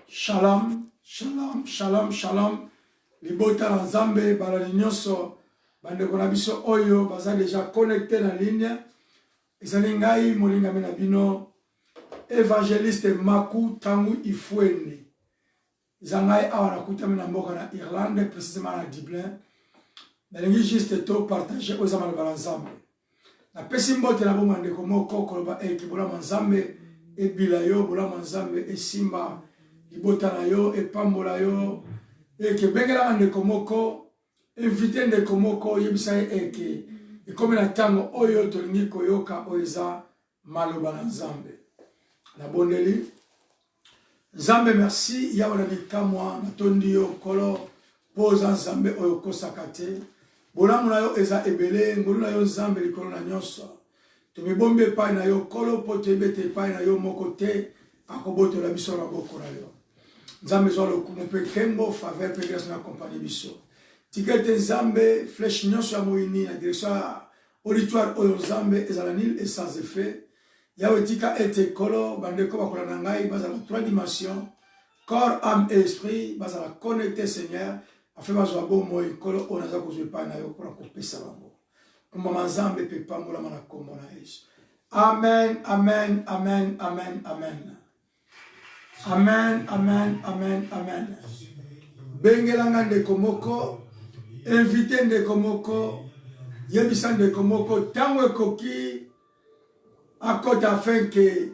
Shalom, shalom, shalom, shalom. Libota na Nzambe, balani nyonso, bandeko na biso oyo, baza déjà connecté na ligne. Ezali ngai molingami na bino, évangéliste Maku Tangu Ifuene. Zangai awa nakutami na mboka na Irlande, précisément na Dublin. Nalingi juste to partager aux amal bala Nzambe. Na pesi mbote na bomo ndeko moko koloba eki bola Nzambe e bilayo bola Nzambe e simba ibota na yo e pambola yo eke bengela ndeko moko invité ndeko moko yebisa eke e comme na tango oyo tolingi koyoka oeza maloba na Nzambe. Na bondeli Nzambe merci ya wana bikamwa natondi yo kolo poza Nzambe oyo kosaka te. Bolamu na yo eza ebele ngolu na yo Nzambe likolo na nyonso. Tumibombe epai na yo kolo po tebete epai na yo moko te akobotola biso na boko na yo. Nzambe zwa lokumu pe kembo faveur pe grâce na compagnie biso. Tikete Nzambe flèche nyonso ya moini na direction auditoire oyo Nzambe ezala nil et sans effet. Yawe tika ete kolo bandeko bakola na ngai bazala 3 dimensions corps, âme et esprit bazala connecté Seigneur afin bazwa bomo kolo onaza kozwe pa na yo pour kopesa bango. Komba Nzambe pe pambola mana kombo na Yesu. Amen, amen, amen, amen, amen. Amen, amen, amen, amen. Bengelanga ndeko moko, invité ndeko moko, yebisa ndeko moko, tango ekoki akota afin que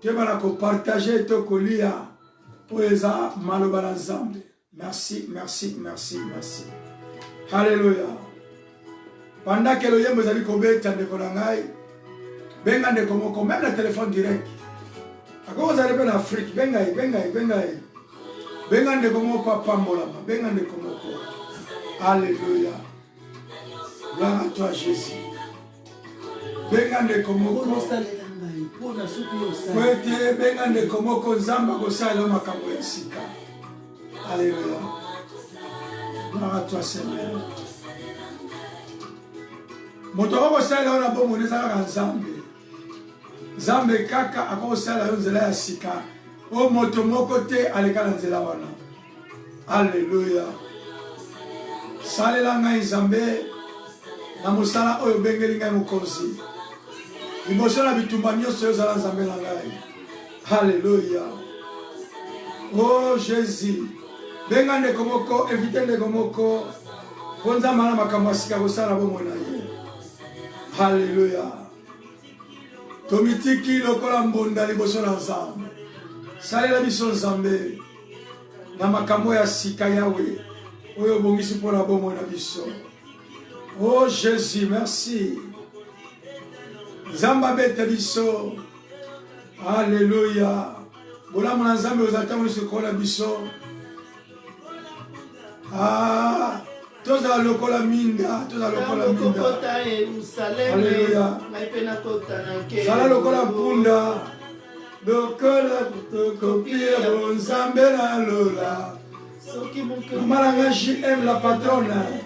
tu vas partager to kolia oeza maloba na Nzambe. Merci, merci, merci, merci. Alléluia. Pendant que le yembo zali kobeta ndeko na ngai, benga ndeko moko, même le téléphone direct. Ako vous allez en Afrique, bengai. Benga ndeko moko papa mbolama, benga ndeko moko. Alléluia. Gloire à toi Jésus. Benga ndeko moko. Kwete benga ndeko moko Nzamba kosala makambo ya sika. Alléluia. Gloire à toi Seigneur. Moto kosala na bomo nezaka Nzambe. Nzambe kaka akosala yo nzela ya sika o moto moko te aleka na nzela wana. Alléluia. Salela ngai Nzambe na mosala oyo bengeli ngai mokonzi. Liboso na bitumba nyonso ezala Nzambe na ngai. Alléluia. Oh Jésus. Benga ndeko moko, invité ndeko moko. Ponza mana makambo ya sika kosala bomo na ye. Alléluia. Tomitiki lokola mbonda liboso na Nzambe. Salela biso Nzambe na makambo ya sika yawe oyo bongisi mpona bomo na biso. Oh Jésus, merci. Nzambe abete biso. Alléluia. Bolamu na Nzambe ozatamo lisokola biso. Toza lokola minda, Alléluia. Sala lokola punda, lokola kopia Nzambe na lola. Malanga JM la patronne.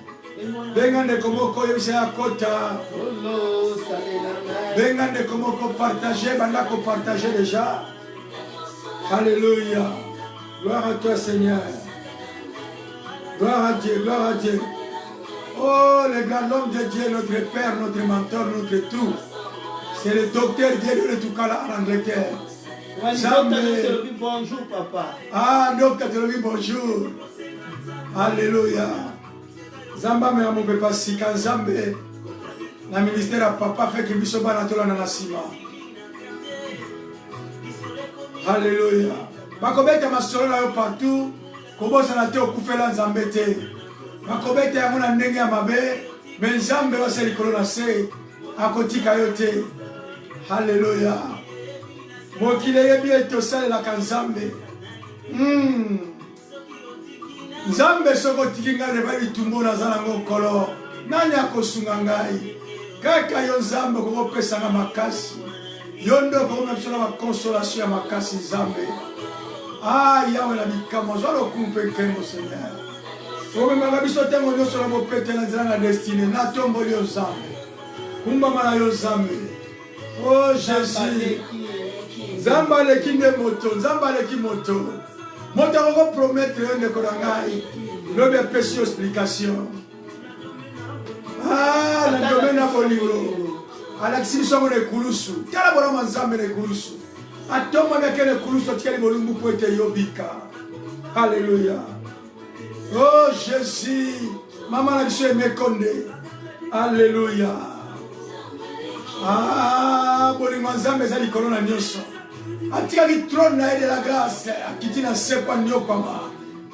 Benga ndeko moko yebisa ya kota. Benga ndeko moko partager, banda ko partager déjà. Alléluia. Gloire à toi Seigneur. Gloire à Dieu, gloire à Dieu. Oh, le grand homme de Dieu, notre Père, notre mentor, notre tout. C'est le docteur Dieu de tout cas en Angleterre. Bonjour, papa. Ah, docteur, te le dis bonjour. Alléluia. Zamba me amoube pas si quand Zambé, la ministère à papa fait que biso banatola na nasima. Alléluia. Bakobeta masolo na yo partout. Kobosa na te okufela Nzambe te. Makobeta yango na ndenge ya mabe, me Nzambe wase likolo na se akotika yo te. Haleluya. Mokile yebi ete osalelaka Nzambe. Nzambe soko otiki ngai leba litumbu naza nango nkolo, nani akosunga ngai? Kaka yo Nzambe okopesanga makasi. Yo nde okomema biso na bakonsolation ya makasi Nzambe. Ah, Yahweh la bikamo, zwa lokumu pe kembo Seigneur. Omemanga biso tengo nyonso na bopete na nzela na destine, na tomboli yo Nzambe. Kumbama na yo Nzambe. Oh Jésus. Nzambe aleki nde moto, Nzambe aleki moto. moto akopromettre yo ndeko na ngai lobi apesi yo explication. Ah, na domaine ya bolingo alakisi biso yango na ekulusu. Tala bolamo nzambe na ekulusu. Atomaka na ekulusu atikali bolingo mpo ete yobika. Alléluia. Oh Jésus, maman na biso emekonde. Alléluia. Ah, bolingo nzambe eza likolo na nyonso. Atikaki trône na ye de la grâce akiti na se kwa nyokama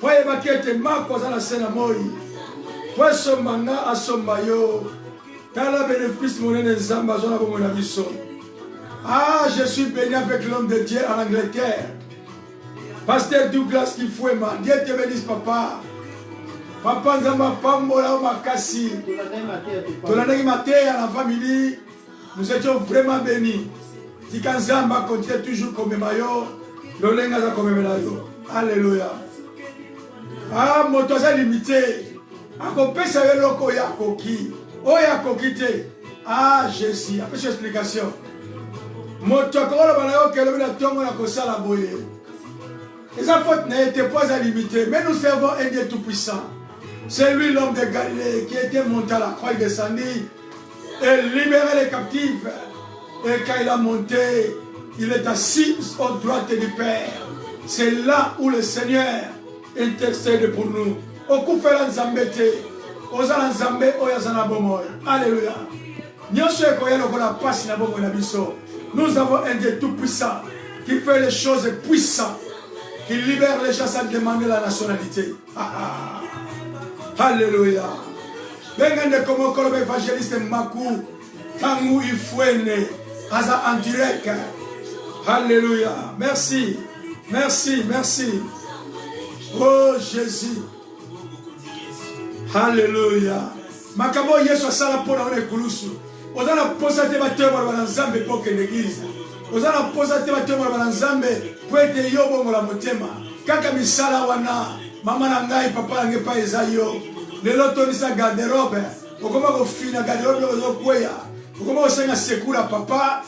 po ayebaki ete mako aza na se na moi po esomba nga asomba yo. Tala bénéfice monene nzambe azwa na bongo na biso. Ah, je suis béni avec l'homme de Dieu en Angleterre, Pasteur Douglas Kifwema. Dieu te bénisse papa. Papa nzambe apambola o makasi tolandaki mateya na famille. Nous étions vraiment bénis. Tika nzamba continue toujours komema yo lolenga za komemela yo. Alléluia. Ah, moto aza limité akopesa yo eloko oyo akoki oyo akoki te. Ah, Jésus apesa explication. Moto akoloba na yo kelobi na ntongo na kosala boye eza faute na ye te po aza limité. Mais nous servons un Dieu tout puissant. C'est lui l'homme de Galilée qui était monté à la croix, il descendit et libérait les captifs. Et quand il a monté, il est assis aux droite du Père. C'est là où le Seigneur intercède pour nous. Okufela nzambe te, ozala nzambe oyo aza na bomoi. Alléluia. Nyonso ekoya lokola pasi na bomoi na biso. Nous avons un Dieu tout puissant qui fait les choses puissantes, qui libère les gens sans demander la nationalité. Alléluia. Bengande comme kolobe évangéliste Makou Tangu Ifwene Aza en direct. Alléluia. Merci. Merci. Merci. Oh Jésus. Alléluia. Makamo Yesu asala pona one kulusu. Ozana posa te batemo na nzambe poke l'église. Ozana posa te batemo na nzambe po ete yo bongo la motema. Kaka misala wana mama na ngai papa nge pa ezayo. Lelo tonisa garde-robe. Okoma ko fina garde-robe ozokweya. Okoma osenga sekula papa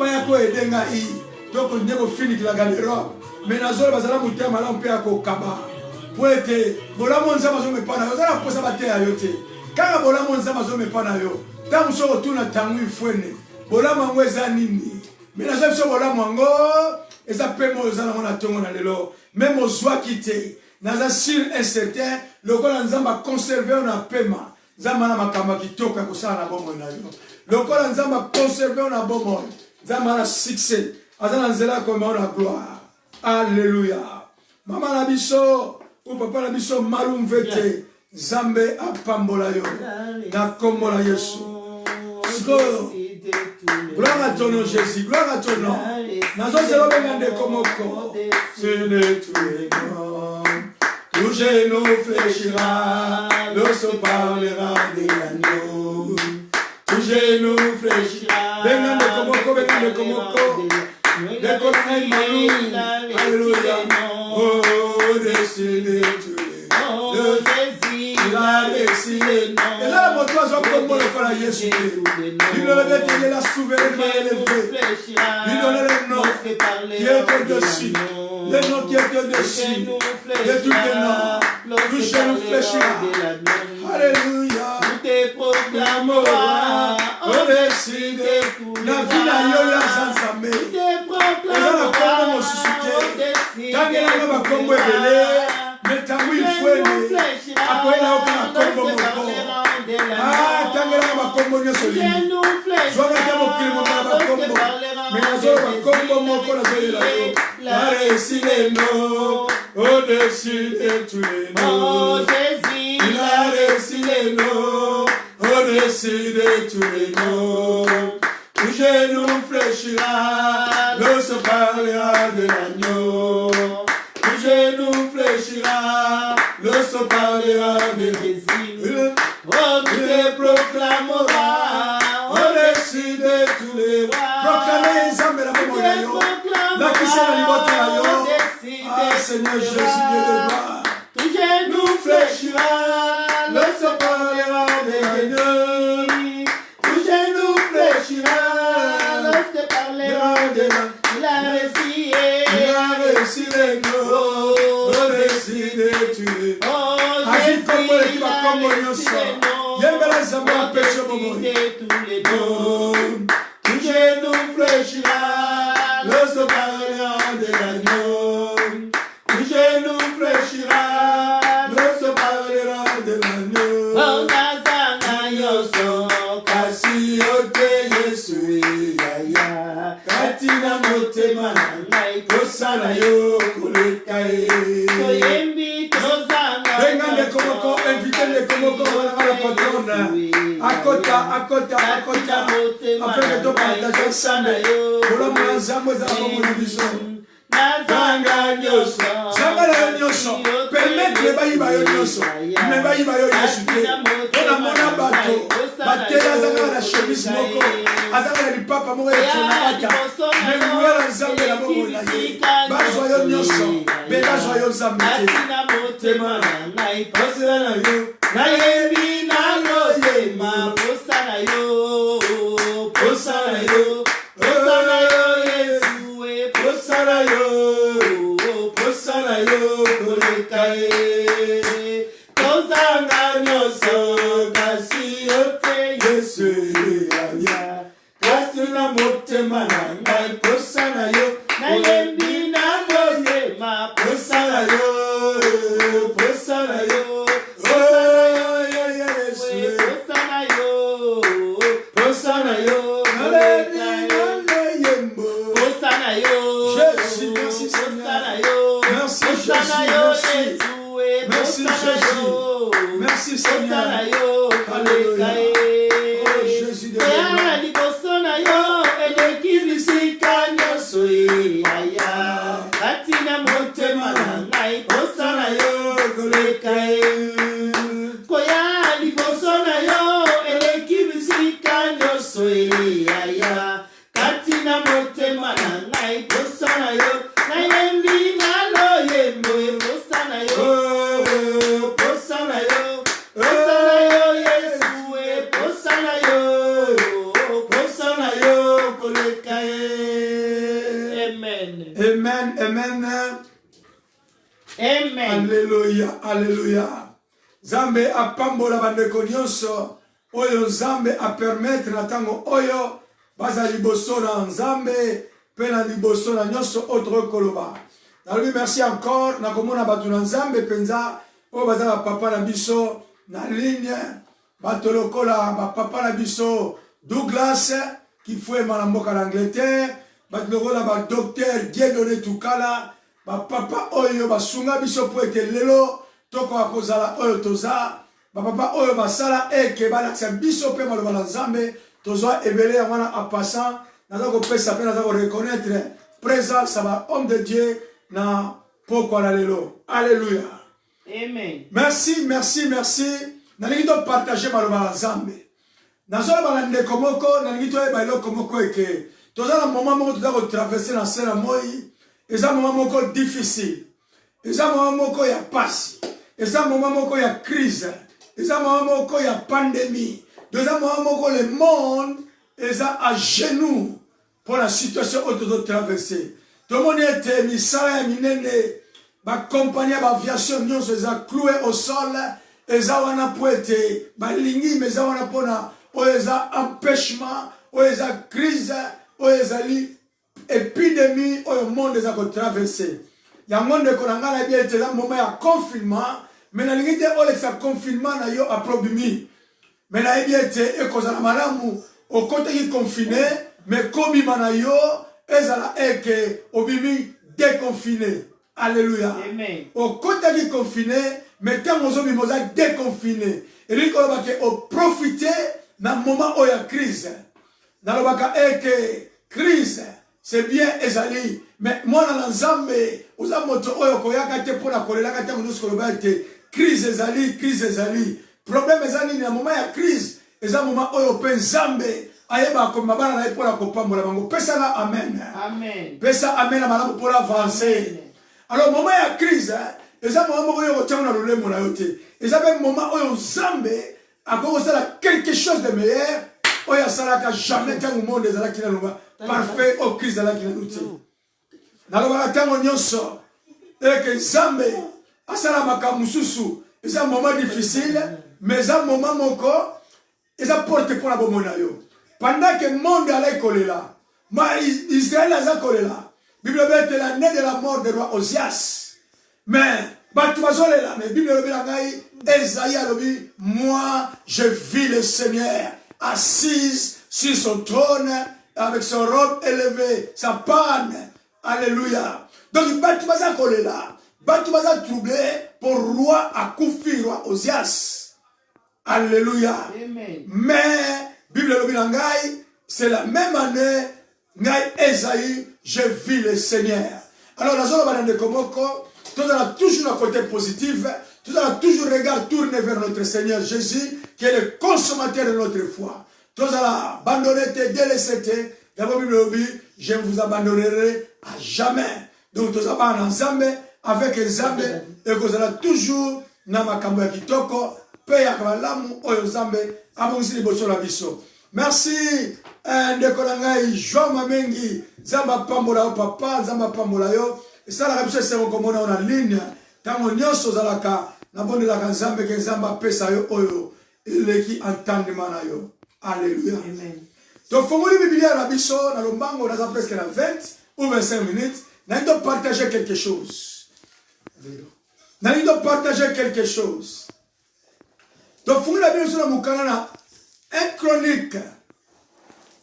yako edenga i. Toko ndeko fini la garde-robe. Menazolo bazala mutema la mpe yako kaba. Poete bolamo nzamba zo mepana yo zala posa bate ya yote. Kaka bolamo nzamba zo mepana yo. Tamu so tuna tangu ifwene. Bolamo ngo eza nini? Menazolo so bolamo ngo eza pemo ozana mona tongo na lelo. Même ozwa kite. Naza sur un certain lokola nzamba conserver na pema. Nzamba na makamba kitoka kosala na bomo na yo. Lokola nzamba conserver na bomo. Nzamba na succès. Azana nzela ko na gloire. Alléluia. Mama na biso ou papa na biso malumvete Zambe apambola yo na kombo na Yesu. Gloire à ton nom Jésus, gloire à ton nom. Nazo zelo bengande komoko. C'est de tous les noms. Tout genou fléchira, l'os parlera de l'agneau. Tout genou fléchira. Bengande komoko, bengande komoko. Alléluia. Oh, décidez tous les noms. Jésus, il a décidé. Et là, mon toit, je peux le faire à Jésus. Il le mettait la souveraineté élevée. Il donnait le nom qui était dessus. Le nom qui était dessus. De tous les noms. Tout genou fléchira. Alléluia. Tout est proclamera. On décide. La vie n'a eu la sansamé. Tangela no makombo ebele metangu ifwene akoela okana kombo moko tangela no makombo nyoso lini zwana kama kilimo na makombo menazo makombo moko na zolela yo l'arrêt les noms au-dessus de tous les noms il a réussi les noms au-dessus de tous les noms. Tout genou fléchira, l'os parlera de l'agneau. Tout genou fléchira, l'os parlera de Jésus. Oh, tu te proclameras au-dessus de tous les rois. Proclamez Nzambe na bomoi na yo. Nakisa na libota na yo. Ah, Seigneur Jésus, Dieu de gloire. Tout genou fléchira, l'os parlera de l'agneau. Tout genou fléchira. Il a réussi les noms suis détruit. Agis comme moi, tu vas comme moi, nous sommes. Yembela Zamba, péché, mon tout genou fléchira, le souverain de l'agneau. Tout genou fléchira, le souverain de l'agneau. Oh, Nazana Yoso, Kasi Ote Yesu, Yaya. Katina Motema, Kosana Yo, Kulekae. Koyembi, Tozanga. Vengan de Komoko, invitez les Komoko, à la patronne. Akota, afin que tu partages ensemble. Pour la mouazamo, Nazanga Nyoso, Zambala Nyoso, permettre les baïbayo Nyoso, mais baïbayo Yesu, on a mon abato, Batela Zanga la chemise moko, Azanga li papa mo et tonata, mais mouela Zamba la momo na ye, Bajoyo Nyoso, Bela Joyo Zamba, Tema, Posana yo, Nayebi Nano Yema, Posana yo, Posana yo, Posana yo, Yesu, Posana yo, Posana yo, Kolekae, Tozanga Nyoso, Kasi Ote Yesu, Yaya, Kasuna Motema Nangai, Posana yo, Nayebi Nano Yema, Posana yo, Posana yo, merci Seigneur. Alléluia. Oh Jésus de Dieu. Amen, amen. Amen. Alléluia, alléluia. Zambe apambola bandeko nyonso oyo Zambe a permettre na tango oyo baza liboso na Nzambe pe na liboso na nyonso autre koloba. Na lui merci encore na komona batu na Nzambe penza oyo baza ba papa na biso na ligne bato lokola ba papa na biso Douglas qui fue na mboka na Angleterre. Batlokola ba docteur Dieudonné Tukala ba papa oyo basunga biso po ete lelo toko akozala oyo toza ba papa oyo basala eke balakisa biso pe maloba na Nzambe tozwa ebele ya wana a passant naza kopesa pe naza koreconnaître présence ya ba homme de Dieu na pokwa na lelo. Alléluia. Amen. Merci, merci, merci. Nalingi to partager maloba na Nzambe. Nazoloba na ndeko moko nalingi to yeba eloko moko eke toza na moment moko toza kotraverse na se na moi eza moment moko difficile, eza moment moko ya pasi, eza moment moko ya crise, eza moment moko ya pandémie, eza moment moko le monde eza à genoux pour la situation oyo tozotraverse. Tomoni ete misala ya minene bakompagnie ya baaviation nyonso eza cloué au sol, eza wana po ete balingi me eza wana mpona oyo eza empêchement, oyo eza crise, oyo ezali épidémie oyo monde eza kotraverse. Yango ndeko na ngai nayebi ete eza moment ya confinement, me nalingi te olekisa confinement na yo aprobimi. Me nayebi ete ekozala malamu okotaki confine, me kobima na yo ezala eke obimi déconfiné. Alléluia. Okotaki confine, me ntango ozobima oza déconfiné. Elingi koloba ke oprofite na moment oyo ya crise. Nalobaka eke crise, c'est bien ezali, mais moi na Nzambe, oza moto oyo koyaka te pona kolelaka te moto koloba ete crise ezali. Problème ezali na moment ya crise, eza moment oyo pe Nzambe ayeba ko mabana na pona kopambola bango. Pesa na amen. Amen. Pesa amen na malamu pour avancer. Alors moment ya crise, eza moment oyo kotiana na lolemo na yote. Eza be moment oyo Nzambe akokosala quelque chose de meilleur. Oya salaka jamais tango monde ezalaki na longa parfait au Christ ezalaki na luti. Na longa tango nyonso eke Nzambe asala makamususu, c'est un moment difficile, mais c'est un moment moko, c'est un porte pour la bomonayo. Pendant que le monde allait coller là, Israël a collé là. La Bible est l'année de la mort de roi Osias. Mais, là, mais la Bible est Esaïe a dit, moi, je vis le Seigneur assise sur son trône, avec son robe élevée, sa panne. Alléluia. Donc, tu vas coller là. Tu vas troublé pour roi Akoufi, roi Osias. Alléluia. Amen. Mais, Bible c'est la même année, Ngai Esaïe, je vis le Seigneur. Alors, la zone de Komoko, tout a toujours un côté positif, tout a toujours regard tourné vers notre Seigneur Jésus, qui est le consommateur de notre foi. Tout a abandonné, délaissé, d'abord, je ne vous abandonnerai à jamais. Donc, tout a en Zambé, avec Zambé, et vous allez toujours, Namakambo Kitoko, Peya Kavalamu, Oyo Zambé, Abonsi Bosola Biso. Merci, Ndekolangai, Joa Mamengi, Zamba Pambola o papa, Zamba Pambola yo. Et ça, la réponse c'est comme on a en ligne. Quand on y a Sozalaka, na bonne la Zamba, que Zamba pesa yo oyo, il est qui entend de manayo. Alléluia. Amen. Donc, faut que la Bible à la biso, dans le mango, on a presque 20 ou 25 minutes. Nous devons partager quelque chose. Nous devons partager quelque chose. Donc, faut que la Bible sur le Moukana, un chronique,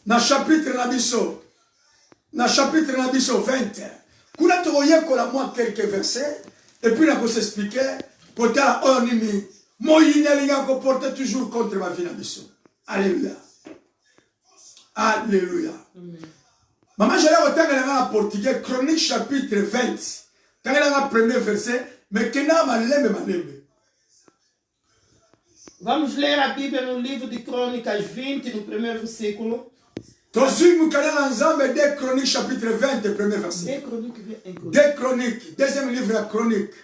dans le chapitre Nabiso, 20. Quand on a moi quelques versets, et puis on a s'expliquer, pour que on ait Moïna porte toujours contre ma vie Nabiso. Alléluia. Alléluia. Maman, j'allais au en portugais, chronique chapitre 20. Quand elle a le premier verset, mais que n'a ma lembe. Vamos ler a Bíblia no livro de Crônicas 20, no primeiro versículo. Des Chroniques, chapitre 20, premier verset. Des Chroniques, deuxième livre à Chronique.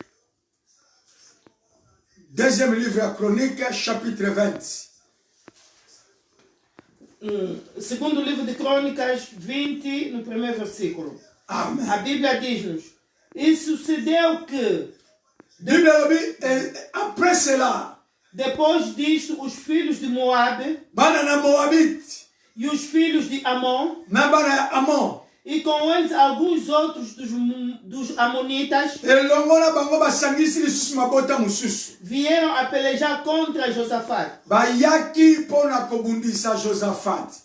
Deuxième livre à Chronique, chapitre 20. Segundo livro de Crônicas 20, no primeiro versículo. Amen. A Bíblia diz-nos: E sucedeu que, après cela, depois disto, os filhos de Moabe e os filhos de Amon, e com eles alguns outros dos Amonitas, vieram a pelejar contra Josafate.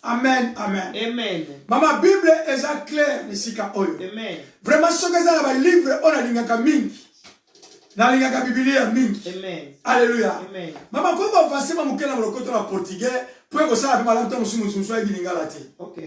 Amen, amen. Amen. Maman, Bible est claire ici. Amen. Vraiment, ce que c'est un livre, on a dit na linga Biblia mingi. Amen. Alléluia. Amen. Maman, comment on va faire mukela mlokoto na portugais pour que ça va malanta musumu swa bilinga lati. OK.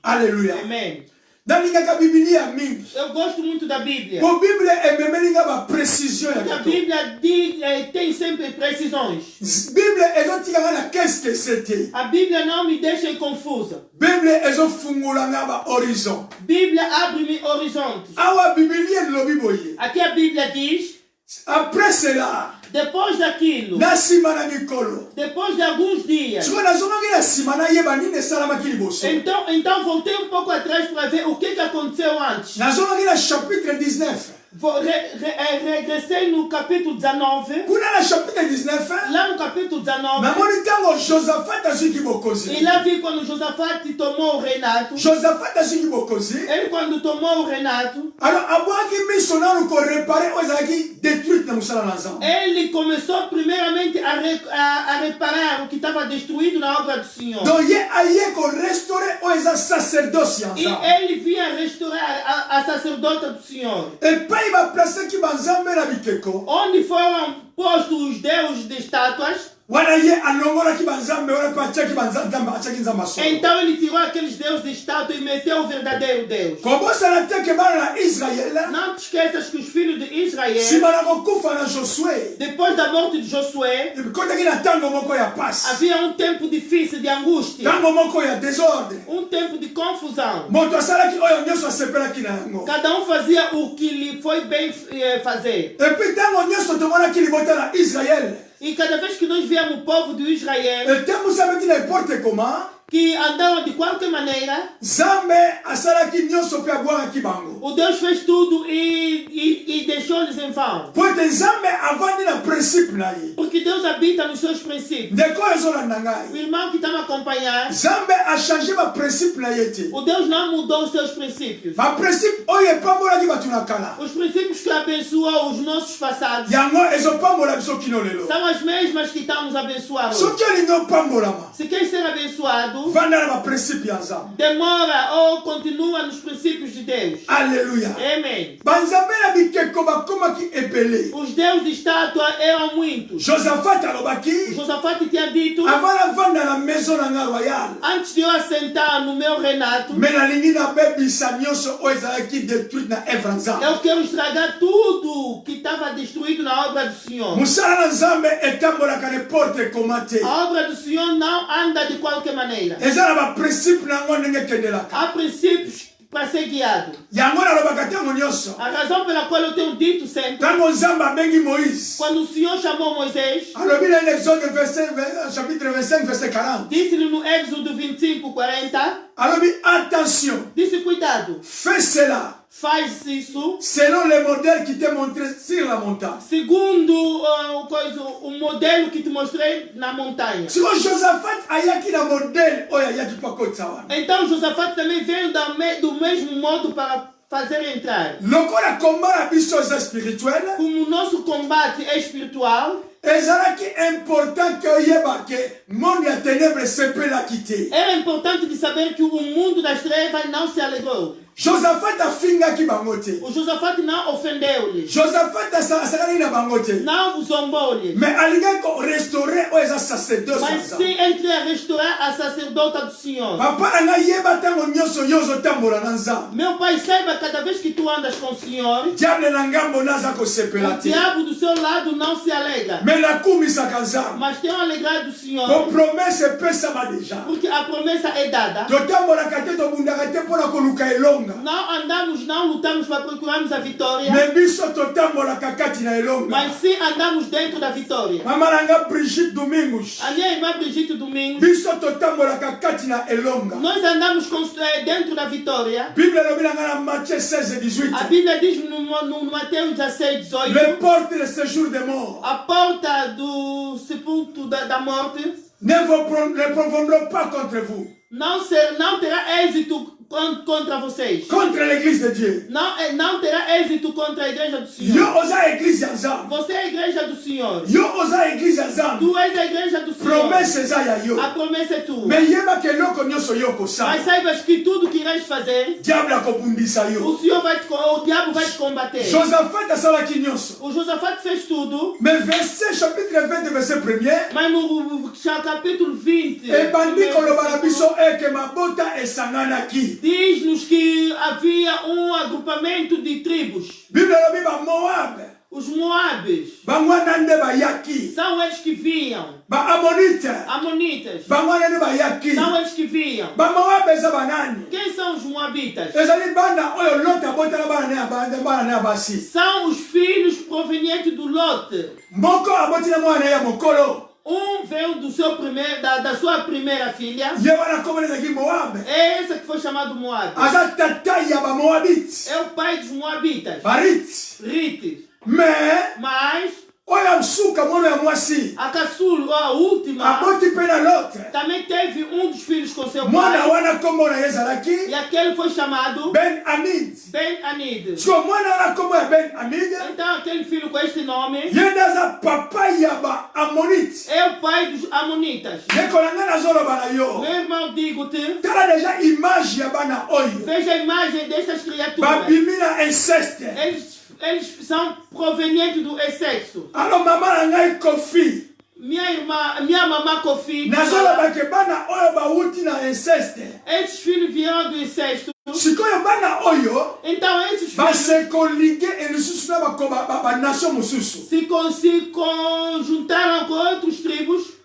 Alléluia. Amen. Na linga Biblia mingi. Eu gosto muito da Bíblia. A Bíblia é mesmo linga ba précision ya. A Bíblia tem sempre precisões. Bíblia ezotika na qu'est-ce que c'était. A Bíblia não me deixa confusa. Bíblia ezofungula ngaba horizon. Bíblia abre-me horizontes. Awa Biblia no Biboye. Aqui a Bíblia diz: après cela, depois daquilo, depois de alguns dias, então voltei um pouco atrás para ver o que aconteceu antes. Chapitre 19. Regressei no capítulo 19. Lá no capítulo 19. E lá vi quando Josafate tomou o reinato. Ele quando tomou o reinato, ele começou primeiramente a reparar o que estava destruído na obra do Senhor. E ele vinha restaurar a sacerdota do Senhor. Onde foram postos os deuses de estátuas, então ele tirou aqueles deuses de estátua e meteu o verdadeiro Deus. Não te esqueças que os filhos de Israel, depois da morte de Josué, havia um tempo difícil de angústia, um tempo de confusão. Cada um fazia o que lhe foi bem fazer. E cada vez que nós víamos o povo de Israel que andavam de qualquer maneira, o Deus fez tudo e deixou les enfants. Porque Nzambe avandi na princípio na ye. Porque Deus habita nos seus princípios. Ndeko ezolanda ngai. O irmão que está me acompanhando, Nzambe a changé ma princípio na ye te. o Deus não mudou os seus princípios. Ma princípio oyo epambolaki bato na kala. Os princípios que abençoam os nossos passados Yango ezopambola biso kino lelo. são as mesmas que estão nos abençoando. Soki olingi opambolama, Se quer ser abençoado, vanda na ma princípio ya Nzambe. demora ou continua nos princípios de Deus. Alléluia. Amém. Banzambe na bikeko bakomaki ebele. Os deuses de estátua eram muitos. Josaphat O alobaki, Josafate tinha dito, avant navanda na maison na nga royale, antes de eu assentar no meu reinato, me nalingi nabebisa nyonso oyo ezalaki détruite na œuvre ya Nzambe. eu quero estragar tudo que estava destruído na obra do Senhor. Mosala na Nzambe etambolaka n'importe ekoma te. A obra do Senhor não anda de qualquer maneira. Eza na baprincipe na yango ndenge ekendelaka. Há princípios para ser guiado. Yango nalobaka ntango nyonso, A razão pela qual eu tenho dito sempre, ntango Nzambe abengi Moïse, quando o Senhor chamou Moisés, alobi na Exode chapitre 25 verset 40, disse-lhe no Êxodo 25:40, alobi attention, disse cuidado, fais cela faz isso selon le modèle qui t'est montré sur la montagne. segundo o modelo que te mostrei na montanha. Siko Josaphat ayaki na modèle oyo ayaki mpo akotisa wana. Então Josafate também veio do mesmo modo para fazer entrar. Lokola combat na biso eza spirituel, Como o nosso combate é espiritual, ezalaki important ke oyeba ke monde ya ténèbres sepelaki te. era importante de saber que o mundo das trevas não se alegrou. Josaphat afingaki bango te. O Josafate não ofendeu-lhes, Josaphat asalaki na bango te. não zombou-lhes, Mais alingaki korestaure oyo eza sacerdoce ya mas Nzambe. sim ele queria restaurar a sacerdota do Senhor. Papa na ngai yeba ntango nyonso yo ozotambola na Nzambe, Meu pai, saiba, cada vez que tu andas com o Senhor, diable na ngambo naza kosepela o te. diabo do seu lado não se alegra, Mais nakumisaka Nzambe, mas tem alegrado do Senhor, po promesse epesama deja. porque a promessa é dada. Totambolaka te, tobundaka te mpona koluka elonga. Não andamos, não lutamos para procurarmos a vitória, Mais biso totambolaka kati na elonga. mas sim andamos dentro da vitória. Mama na nga Brigitte Domingos, A minha irmã Brigitte Domingos, biso totambolaka kati na elonga. nós andamos dentro da vitória. Bible elobi na nga na Matthieu 16 et A 18. Bíblia diz no Mateus 16, 18, Les portes de séjour des morts a porta do sepulcro da morte ne profondront pas contre vous, não terá êxito contra vocês. contre l'église de Dieu. Não terá êxito contra a igreja do Yo Senhor. oza église ya Nzambe. Você é a igreja do Senhor. Yo oza église ya Nzambe. Tu és a igreja do Senhor. Promesse eza ya yo. A promessa é tua. Mais yeba ke eloko nyonso yo Mas kosala, saibas que tudo que irás fazer, diable akobundisa yo. o diabo vai te combater. Josaphat asalaki nyonso. O Josafate fez tudo, Mais verset chapitre 20 verset 1er, mas no capítulo 20 ebandi koloba na biso eke mabota esanganaki. diz-nos que havia agrupamento de tribos. Bible elobi ba Moab, Os Moabes bango wana nde bayaki. são eles que vinham. Ba Amonite, Amonitas bango wana nde bayaki. são eles que vinham. Ba Moab eza banani? Quem são os Moabitas? Ezali bana oyo Lot abotela bana na basi. São os filhos provenientes do Lot. Moko abotela mwana ya mokolo. Veio da sua primeira filha. Ye wana komona ezalaki Moab. É essa que foi chamado Moab. Aza tata ya ba Moabite. É o pai dos Moabitas. Barit. Rites. Mais oyo amsuka mwana ya mwasi a caçula, a última, aboti mpe na Lot. também teve dos filhos com seu Mwana pai. wana kombo na ye ezalaki E aquele foi chamado Ben Amid. Ben-Anid. Siko mwana wana kombo ya Ben Amid Então aquele filho com este nome ye nde aza papa ya ba Amonite. é o pai dos Amonitas. Ndeko na ngai nazoloba na yo, Meu irmão, digo-te, tala deja image ya bana oyo veja a imagem destas criaturas. babimi na inceste. Eles são provenientes do sexo. Alors mama na ngai Kofi Minha mamã Kofi, nazoloba ke bana oyo bauti na inceste. esses filhos vieram do incesto. Sikoyo bana oyo Então esses filhos base kolige elisusu na banation mosusu. se conjuntaram com outras tribos.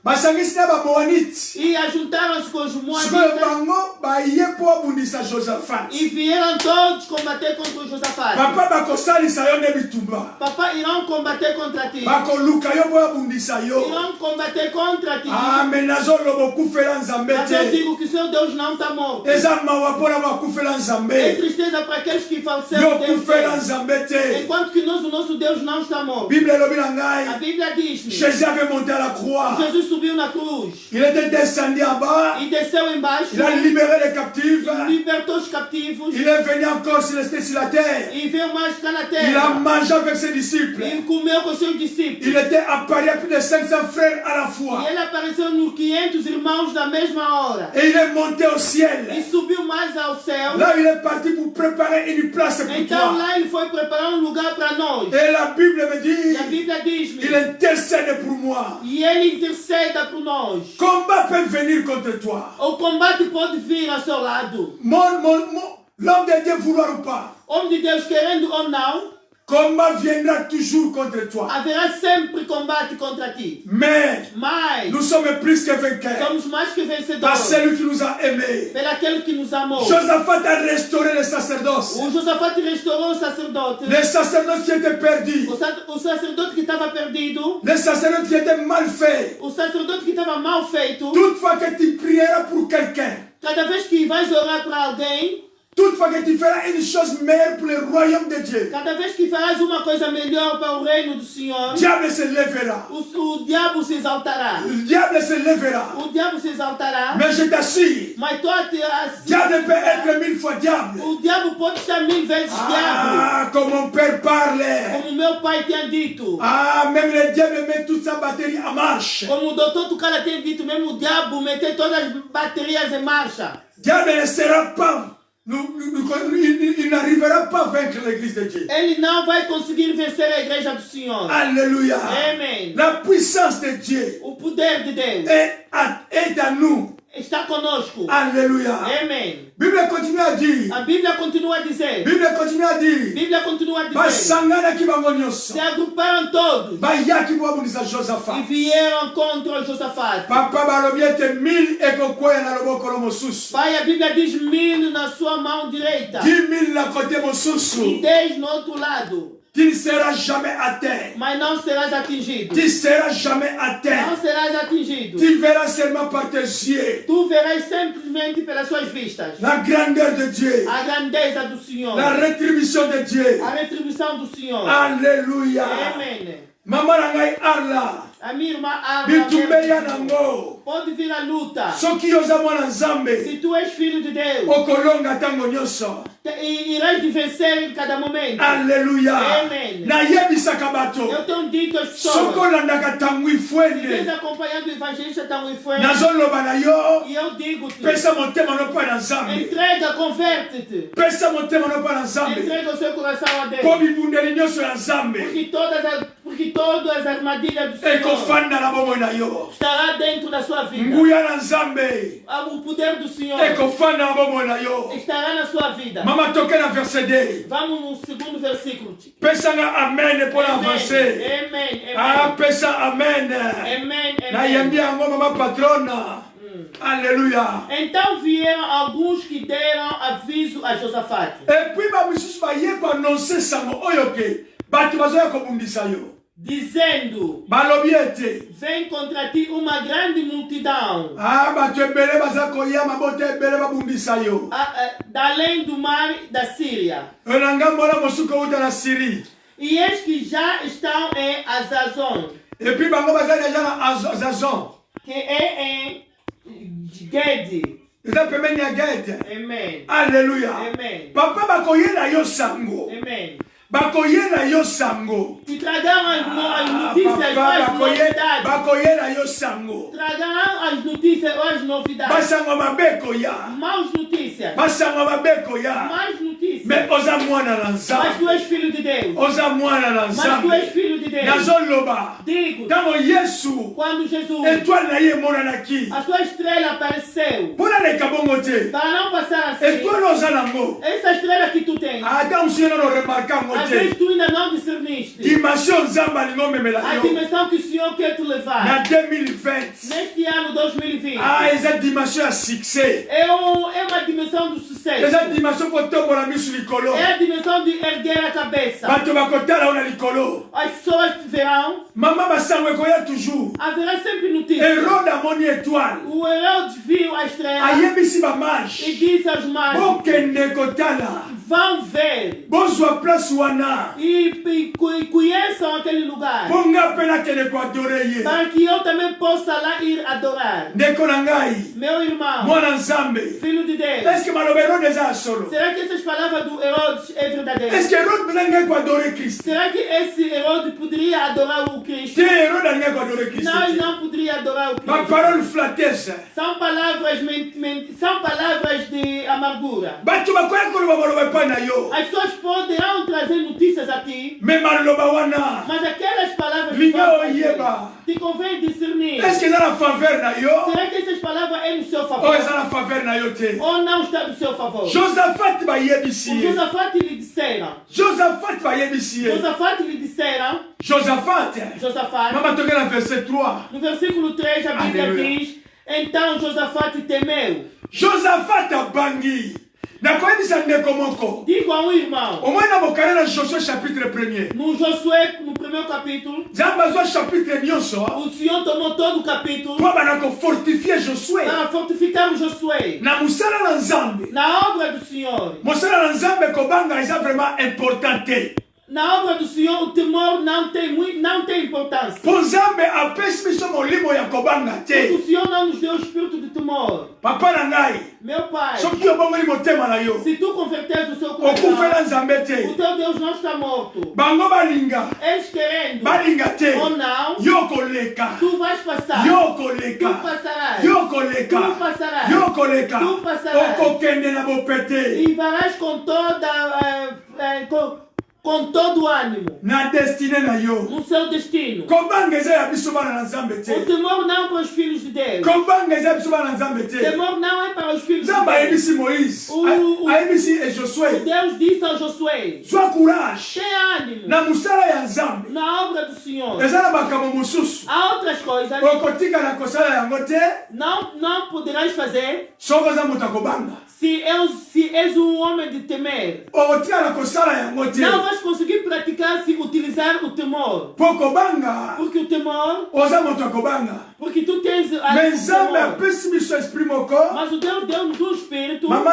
E ajuntaram-se com os moabitas. E vieram todos combater contra o Josafate. Papai irão combater contra ti. Irão combater contra ti. Mas eu digo que seu Deus não está morto. É tristeza para aqueles que faleceram. Enquanto que nós, o nosso Deus não está morto. A Bíblia diz-me. Jésus avait monté à la croix. Jesus subiu na cruz. Il était descendu en bas. E desceu embaixo. Il a libéré les captifs. Il libertou os captivos. Il est venu encore sur la terre. E veio mais cá na terra. Il a mangé avec ses disciples. E comeu com seus discípulos. Il était apparu à plus de 500 frères à la fois. E ele apareceu nos 500 irmãos na mesma hora. Et il est monté au ciel. E subiu mais ao céu. Là, il est parti pour préparer une place pour então toi. lá ele foi preparar lugar para nós. Et la Bible me dit. E a Bíblia diz-me. Il intercède pour moi. E ele interceda por nós. Combat peut venir contre toi. O combate pode vir ao seu lado. L'homme de Dieu vouloir ou pas. Homem de Deus querendo ou não. Combat viendra toujours contre toi. Haverá sempre combate contra ti. Mais nous sommes plus que vainqueurs. Somos mais que vencedores. Par celui qui nous a aimés. Pelo aquele que nos amou. Josaphat a restauré le sacerdoce. O Josafate restaurou o sacerdote. Le sacerdoce qui était perdu. O sacerdote que estava perdido. Le sacerdoce qui était mal fait. O sacerdote que estava mal feito. Toutefois que tu prieras pour quelqu'un. Cada vez que vais orar para alguém. Toutefois que tu feras une chose meilleure pour le royaume de Dieu. Cada vez que farás uma coisa melhor para o reino do Senhor. Diable se lèvera. O diabo se exaltará. Le diable se lèvera. O diabo se exaltará. Mais je t'assure. Mas tu assim. Diable peut être 1000 fois diable. O diabo pode estar 1000 vezes diabo. Ah, comme mon père parlait. Como meu pai tinha dito. Ah, même le diable met toute sa batterie en marche. Como o doutor Tucala tinha dito, mesmo o diabo meter todas as baterias em marcha. Diable ne sera pas. Il n'arrivera pas à vaincre l'église de Dieu. Ele não vai conseguir vencer a igreja do Senhor. Alléluia. Amen. La puissance de Dieu. O poder de Deus. Est à nous. Está conosco. Alléluia. Amen. Bible continue à dire. A Bíblia continua a dizer. Bible continue à dire. Bíblia continua a dizer. Basangana ki bango nyonso. Se agruparam todos. Bayaki bo abundisa Josaphat. E vieram contra Josafate. Papa balobiete 1000 ekokoya na loboko lo mosusu. Pai, a Bíblia diz 1000 na sua mão direita. 10,000 na côté mosusu. E 10 no outro lado. Tu ne seras jamais atteint. Mas não serás atingido. Tu ne seras jamais atteint. Não serás atingido. Tu verras seulement par tes yeux. Tu verás simplesmente pelas suas vistas. La grandeur de Dieu. A grandeza do Senhor. La rétribution de Dieu. A retribuição do Senhor. Alléluia. Amen. Mama nangai arla. A minha irmã Bitumbeya nango. pode vir a luta. Soki oza mwana nzambe. Se tu és filho de Deus. Okolonga tango nyonso. Irás de vencer em cada momento. Alléluia. Amen. Na yebisaka bato. Eu tenho dito às pessoas. Sokolandaka tango ifwende. Estás acompanhando o evangelista tango ifwende. Nazoloba na yo. E eu digo-te. Pesa motema no pa na nzambe. Entrega, converte-te. Pesa motema no pa na nzambe. Entrega o seu coração a Deus. Po bibundeli nyonso ya nzambe. Porque todas as armadilhas do Senhor ekofanda na bomoi na yo. Estará dentro da sua vida. Nguya na nzambe. O poder do Senhor ekofanda na bomoi na yo. estará na sua vida. Mama toke na verset 2. Vamos no segundo versículo. Pesanga amen pour avancer. Amen. Ah, pesa amen. Amen. Na yembi yango mama patrona. Alléluia. Então vieram alguns que deram aviso a Josafate. Et puis ba misusu ba ye ko annoncer sango oyoke. Batu bazoya ko bundisa yo. Dizendo, balobiete, vem contra ti uma grande multidão. Ah, batu ebele baza koya mabote ebele babundisa yo. Da além do mar da Síria. Enanga mona mosuko uta na Syrie. E eis que já estão em Azazon. Et puis bango baza déjà na Azazon. Que é em Gedi. Amen. Alléluia. Amen. Papa bakoyela yo sango. Amen. Bakoyela yo sango. Te trarão as notícias, as novidades. Bakoyela yo sango. Trarão as notícias, as novidades. Basango mabeko ya. Maus notícias. Basango mabeko ya. Mais notícias. Mais oza mwana na nzambe. Mas tu és filho de Deus. Oza mwana na nzambe. Mas tu és filho de Deus. Nazoloba. Digo. Tango Yesu. Quando Jesus. Étoile na ye mona na ki. A sua estrela apareceu. Pona le kabongo te. Para não passar assim. Étoile oza nango. Essa estrela que tu tens. Adam sino no remarkango te. Às vezes tu ainda não discerniste. Dima dimension Zamba Lingo Memela. A dimensão que o Senhor quer te levar. Na 2020. Neste ano 2020. Ah, essa dimensão é succès. É uma dimensão do sucesso. Essa dimensão que eu na miso Nicolo. É a dimensão de erguer a cabeça. Bato bakotala ona Nicolo. As pessoas verão. Maman Bassangwe koya toujours. Haverá sempre notícias. Héros da moni étoile. O Herodes viu a estrela. Ayebisi ba mage. E disse aos magos. Bokende kotala. Vão ver. Bonsoir place wana. E conheçam aquele lugar. Ponga pena que ne adorer. Para que eu também possa lá ir adorar. Nekonangai. Meu irmão. Mwana Nzambe. Filho de Deus. Est-ce que malobero déjà solo? Será que essas palavras do Herodes é verdadeira? Est-ce que Hérode n'engai pas adorer Christ? Será que esse Herodes poderia adorar o Cristo? Que Hérode n'engai pas adorer Christ? Não, ele não poderia adorar o Cristo. Ma parole flatteuse. São palavras de amargura. Bato bakoya koloba baloba pa na yo. As pessoas poderão trazer notícias aqui. Me maloba wana. Mas aquelas palavras te convém discernir. Est-ce que ça la faveur na yo? Será que essas palavras é no seu favor? Ou ça la faveur na yo te? Ou não está no seu favor? Josaphat ba yebisi. Josaphat lhe disseram. Josaphat ba yebisi. Josaphat lhe disseram. Josaphat. Mama toquei na verset 3. No versículo 3 a Bíblia diz: então Josaphat temeu. Josaphat abangi. Digo a um irmão. Au moins dans mon Josué chapitre 1er. No Josué, no primeiro capítulo. Chapitre o Senhor tomou todo o capítulo. Para fortifier Josué. Para fortificar o Josué. Na obra do Senhor. Musala Nzambe kobanga é vraiment importante. Na obra do Senhor, o temor não tem importância. Porque o Senhor não nos deu o espírito de temor. Meu pai, se tu converteres o seu coração, o teu Deus não está morto. Eles querendo ou não, tu vais passar. Tu passarás. Tu passarás. E varás com todo o ânimo. Na destinée na yo. No seu destino. O temor não é para os filhos de Deus. O temor não é para os filhos de Deus. Moïse. O Deus disse a Josué. Sois courage. Tenha ânimo. Na obra do Senhor. Há outras coisas. Não poderás fazer. Se és um homem de temer. Não vais conseguir praticar se utilizar o temor. Porque o temor. Porque tu tens mas o Deus deu-nos um espírito. Mas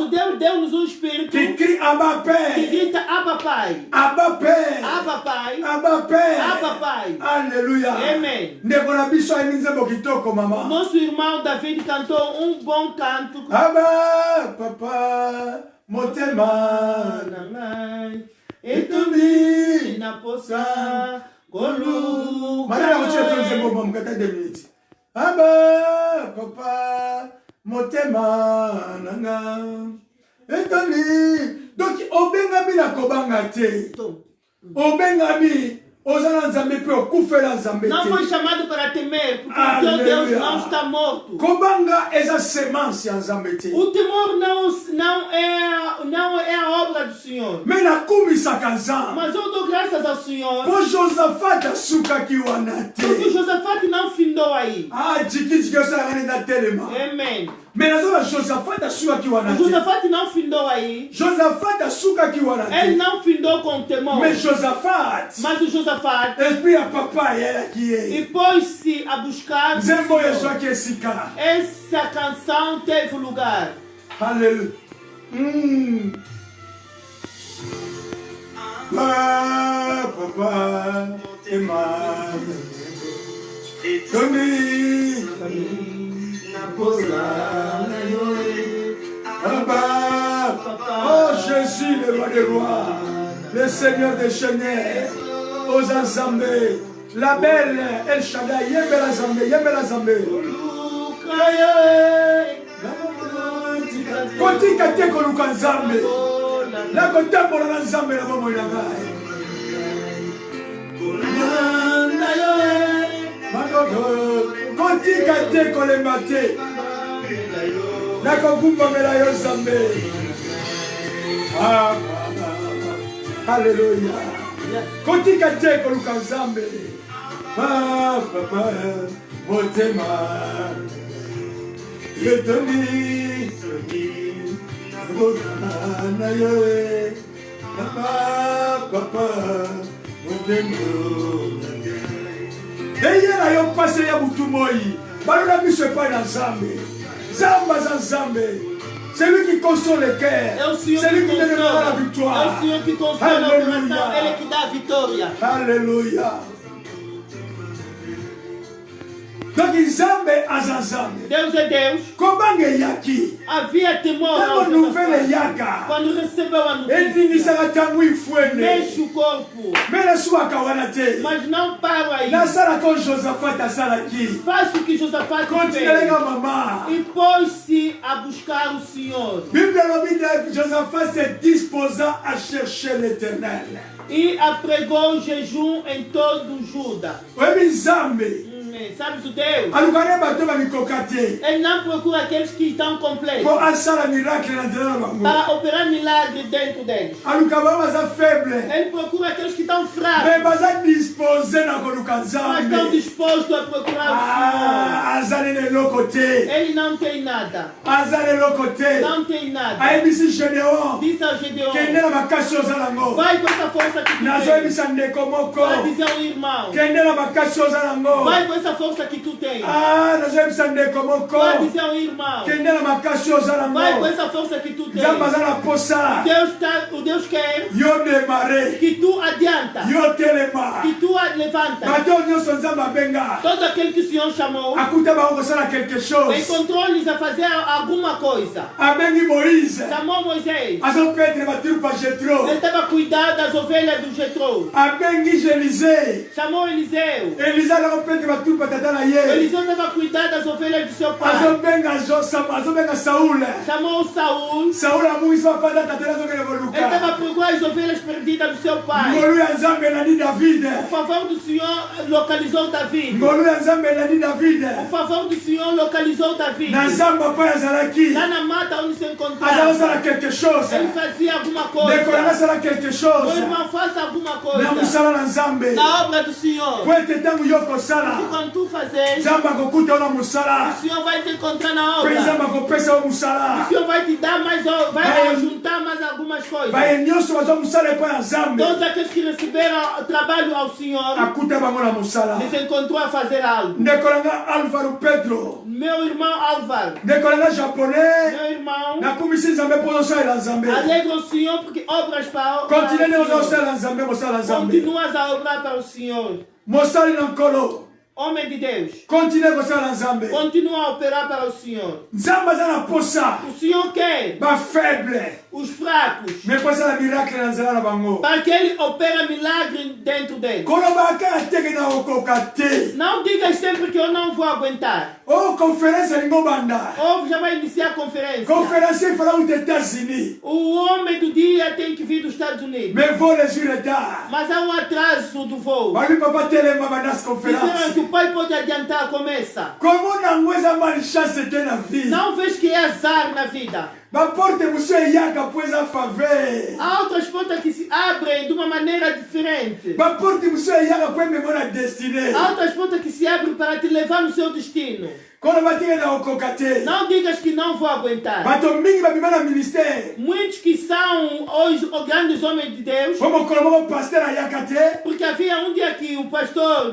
o Deus deu-nos um espírito que grita Abba Pai. Abba Pai. Abba Pai. Abba Pai. Abba Pai. Aleluia. Amém. Nosso irmão David cantou um bom canto. Abba Papa Motema Etumi na poça Golu. Abba Papa Motema nanga etani donc obengami na kobanga te obengami ozana nzambe pe okufela nzambe te não foi chamado para temer porque o teu Deus não está morto kobanga eza semence ya nzambe te o temor não é a obra do Senhor mais nakumisaka nzambe mas eu dou graças ao Senhor po Josaphat asukaki wana te porque o Josaphat não findou aí jikijiki osakani na telema amen. Mais Josaphat asukaki wana te Josaphat não findou aí. Josaphat asukaki wana te ele não findou com temor mas o Josaphat esprit a papa ela que e pôs-se a buscar essa canção teve lugar. Aleluia. Papa oh Jésus le roi des rois, le Seigneur des seigneurs, aux Azambé, la belle El Shaddai, Yembela Zambé. Kotika teko luka Nzambe, na kotambola na Nzambe na bomo na ngai. Kotika teko le mate, na kokumba mela yo Nzambe. Alléluia. Kotika te koluka nzambe. Papa, motema. Yetomi, soki, bozana na yoe. Papa, motema. Deyera yo pase ya butumoi. Balona biso epai na Nzambe. Zamba za Nzambe. C'est lui qui console les cœurs. C'est lui qui donne la victoire. C'est lui qui console l'opération et qui dá victoria. Alléluia. Donc Nzambe azazambe. Deus é Deus. Comment yaki? Havia temor. Quando nouvelle yaka. Quando recebeu a notícia. Ele nisaka tangu ifuene. Mexe o corpo. Mera sua kawana te. Mas não paro aí. Na sala com Josafat asala aqui. Faça o que Josafat fez. Continue com mamá. E pôs-se a buscar o Senhor. Bible dit Josaphat se disposant à chercher l'Éternel. E apregou jejum em todo Judá. Oui, Nzambe. Sabes o Deus? Ele não procura aqueles que estão completos para operar milagre dentro deles. Ele procura aqueles que estão fracos, mas estão dispostos a procurar o Senhor. Ele não tem nada. Não tem nada. Disse ao Gedeon: vai com essa força que tu tens. Vai dizer ao irmão: vai com essa força que tu tens. Vai dizer ao irmão: vai com essa força que tu tens. O Deus quer que tu adianta, que tu levanta. Todo aquele que o Senhor chamou encontrou-lhes a fazer alguma coisa. Chamou Moisés. Ele estava a cuidar das ovelhas do Jetro. Chamou Eliseu. Eliseu estava a cuidar das ovelhas do seu pai. Chamou Saul. Ele estava a procurar as ovelhas perdidas do seu pai. O favor do Senhor localizou Davi. O favor do Senhor localizou Davi. Lá na mata onde se encontrava, ele fazia alguma coisa. O irmão faça alguma coisa na obra do Senhor. Quando tu fazes, o Senhor vai te encontrar na obra. O Senhor vai te dar mais, vai juntar mais algumas coisas. Todos aqueles que receberam trabalho ao Senhor, eles encontrou a fazer algo. Meu irmão Álvaro, meu irmão, alegra o Senhor porque obras para o Senhor. Continuas a obrar para o Senhor. Homem de Deus, continua a operar para o Senhor. O Senhor quer os fracos, para que Ele opere milagre dentro dele. Não digas sempre que eu não vou aguentar. Ou já vai iniciar a conferência. O homem do dia tem que vir dos Estados Unidos. Mas há um atraso do voo. Disseram que o pai pode adiantar a começa. Não vês que é azar na vida. Há outras portas que se abrem de uma maneira diferente. Há outras portas que se abrem para te levar no seu destino. Não digas que não vou aguentar. Muitos que são hoje os grandes homens de Deus, porque havia um dia que o pastor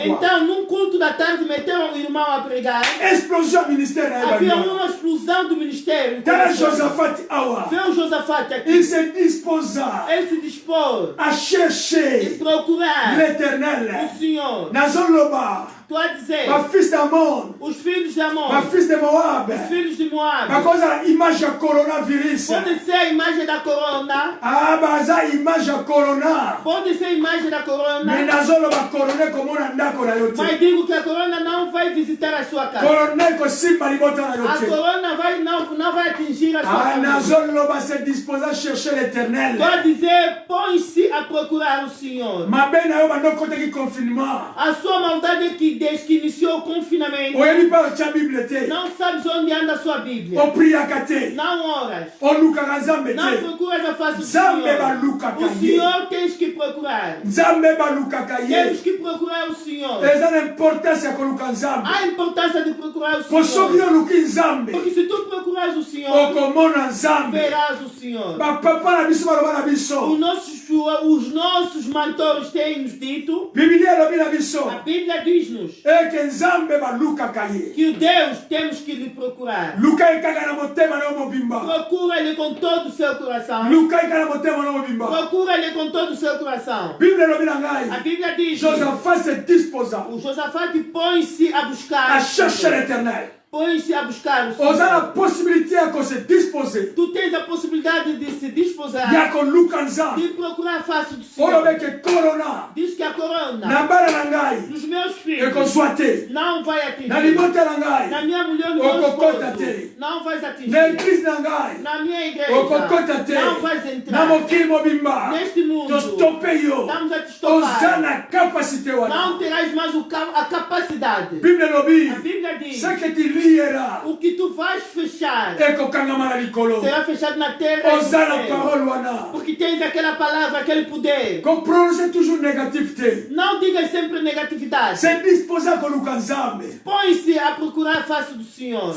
então num culto da tarde meteram o irmão a pregar. Havia uma explosão do ministério. Vê o Josafat aqui. Ele se dispôs a chercher e procurar l'Éternel. O Senhor. Tu a dizer, os filhos de Amon, os filhos de Moab, pode ser a imagem da corona, pode ser a imagem da corona, mas digo que a corona não vai visitar a sua casa. A corona não vai atingir a sua família. Tu a dizer, põe-se a procurar o Senhor. A sua maldade é que desde que iniciou o confinamento, não sabes onde anda a sua Bíblia. Não oras. Não procuras a face do Senhor. O Senhor tens que procurar. Temos que procurar o Senhor. Há importância de procurar o Senhor. Porque se tu procuras o Senhor, verás o Senhor. Os nossos mentores têm nos dito, a Bíblia diz-nos que o Deus temos que lhe procurar. Procura-lhe com todo o seu coração. Procura-lhe com todo o seu coração. A Bíblia diz: o Josafá põe-se a buscar, à chercher l'Éternel. Põe-se a buscar o Senhor. Senhor. A possibilité de se disposer. Tu tens a possibilidade de se disposar. De procurar a face do Senhor. Diz que a corona dos meus filhos não vai atingir. Na minha mulher, no meu esposo, não vais atingir. Na minha igreja, não vais entrar. Neste mundo, estamos a te estopar. Não terás mais a capacidade. A Bíblia diz: o que tu vais fechar será fechado na terra. Porque tens aquela palavra, aquele poder. Não digas sempre negatividade. Põe-se a procurar a face do Senhor.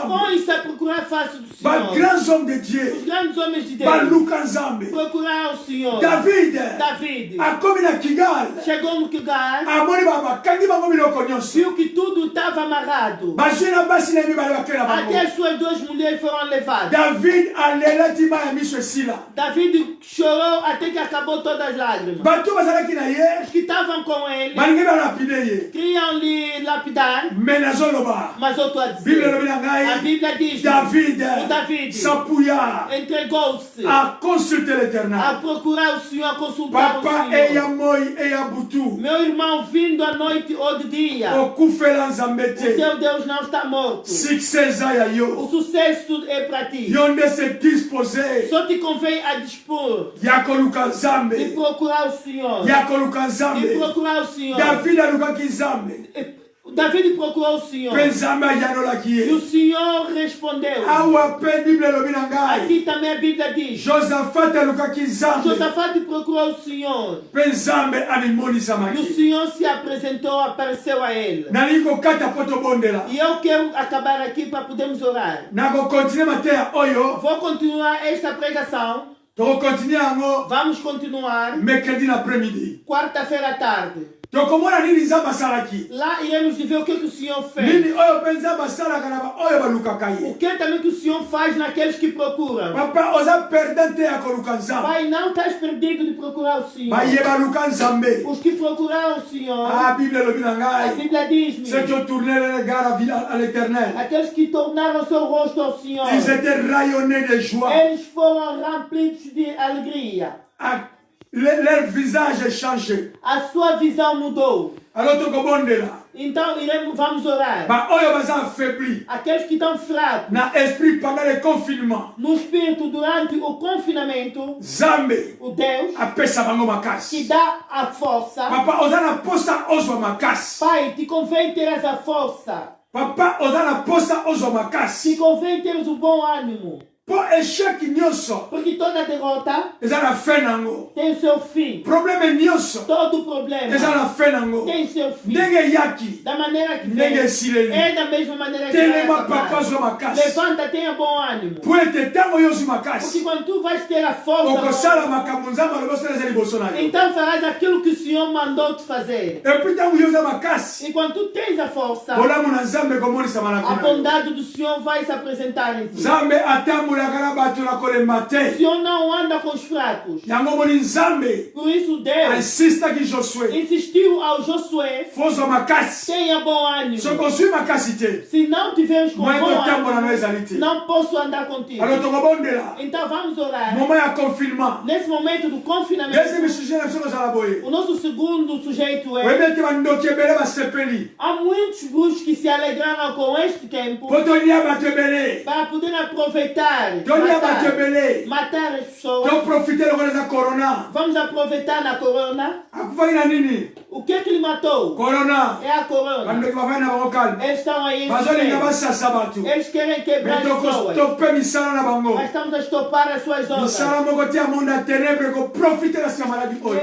Põe-se a procurar a face do Senhor. Os grandes homens de Deus procurar o Senhor. David chegou no Kigal, viu que tudo estava amarrado. Até as suas duas mulheres foram levadas. David chorou até que acabou todas as lágrimas. Os que estavam com ele queriam lhe lapidar. Mas eu estou a dizer, a Bíblia diz: David entregou-se a procurar o Senhor, a consultar o Senhor. Meu irmão, vindo à noite ou de dia, o teu Deus não está morto. O sucesso é para ti. Só te convém a dispor de procurar o Senhor. De procurar o Senhor. David procurou o Senhor. E o Senhor respondeu. Aqui também a Bíblia diz: Josafá procurou o Senhor. E o Senhor se apresentou, apareceu a ele. E eu quero acabar aqui para podermos orar. Vou continuar esta pregação. Vamos continuar. Quarta-feira à tarde. Lá iremos ver o que o Senhor fez. O que também que o Senhor faz naqueles que procuram. Pai, não estás perdido de procurar o Senhor. Os que procuraram o Senhor, a Bíblia diz-me, aqueles que tornaram seu rosto ao Senhor, eles foram remplos de alegria. Leur visage est changé. A sua visão mudou. Então vamos orar. Aqueles que estão fracos no espírito durante o confinamento, o Deus que dá a força. Pai, te convém ter essa força. Te convém ter o bom ânimo. Porque toda derrota tem seu fim. Todo problema tem seu fim. Da maneira que vem, é da mesma maneira que vai. Levanta, tenha bom ânimo. Porque quando tu vais ter a força, então farás aquilo que o Senhor mandou te fazer. E quando tu tens a força, a bondade do Senhor vai se apresentar em ti. O Senhor não anda com os fracos. Por isso Deus insistiu ao Josué: tenha bom ânimo. Se não tiveres com bom ânimo, não posso andar contigo. Então vamos orar. Nesse momento do confinamento, o nosso segundo sujeito é: há muitos grupos que se alegraram com este tempo para poder aproveitar, matar as pessoas. Vamos aproveitar na corona. O que ele matou? Corona. É a corona. Eles estão aí. Eles querem quebrar as pessoas. Mas estamos a estopar as suas obras. É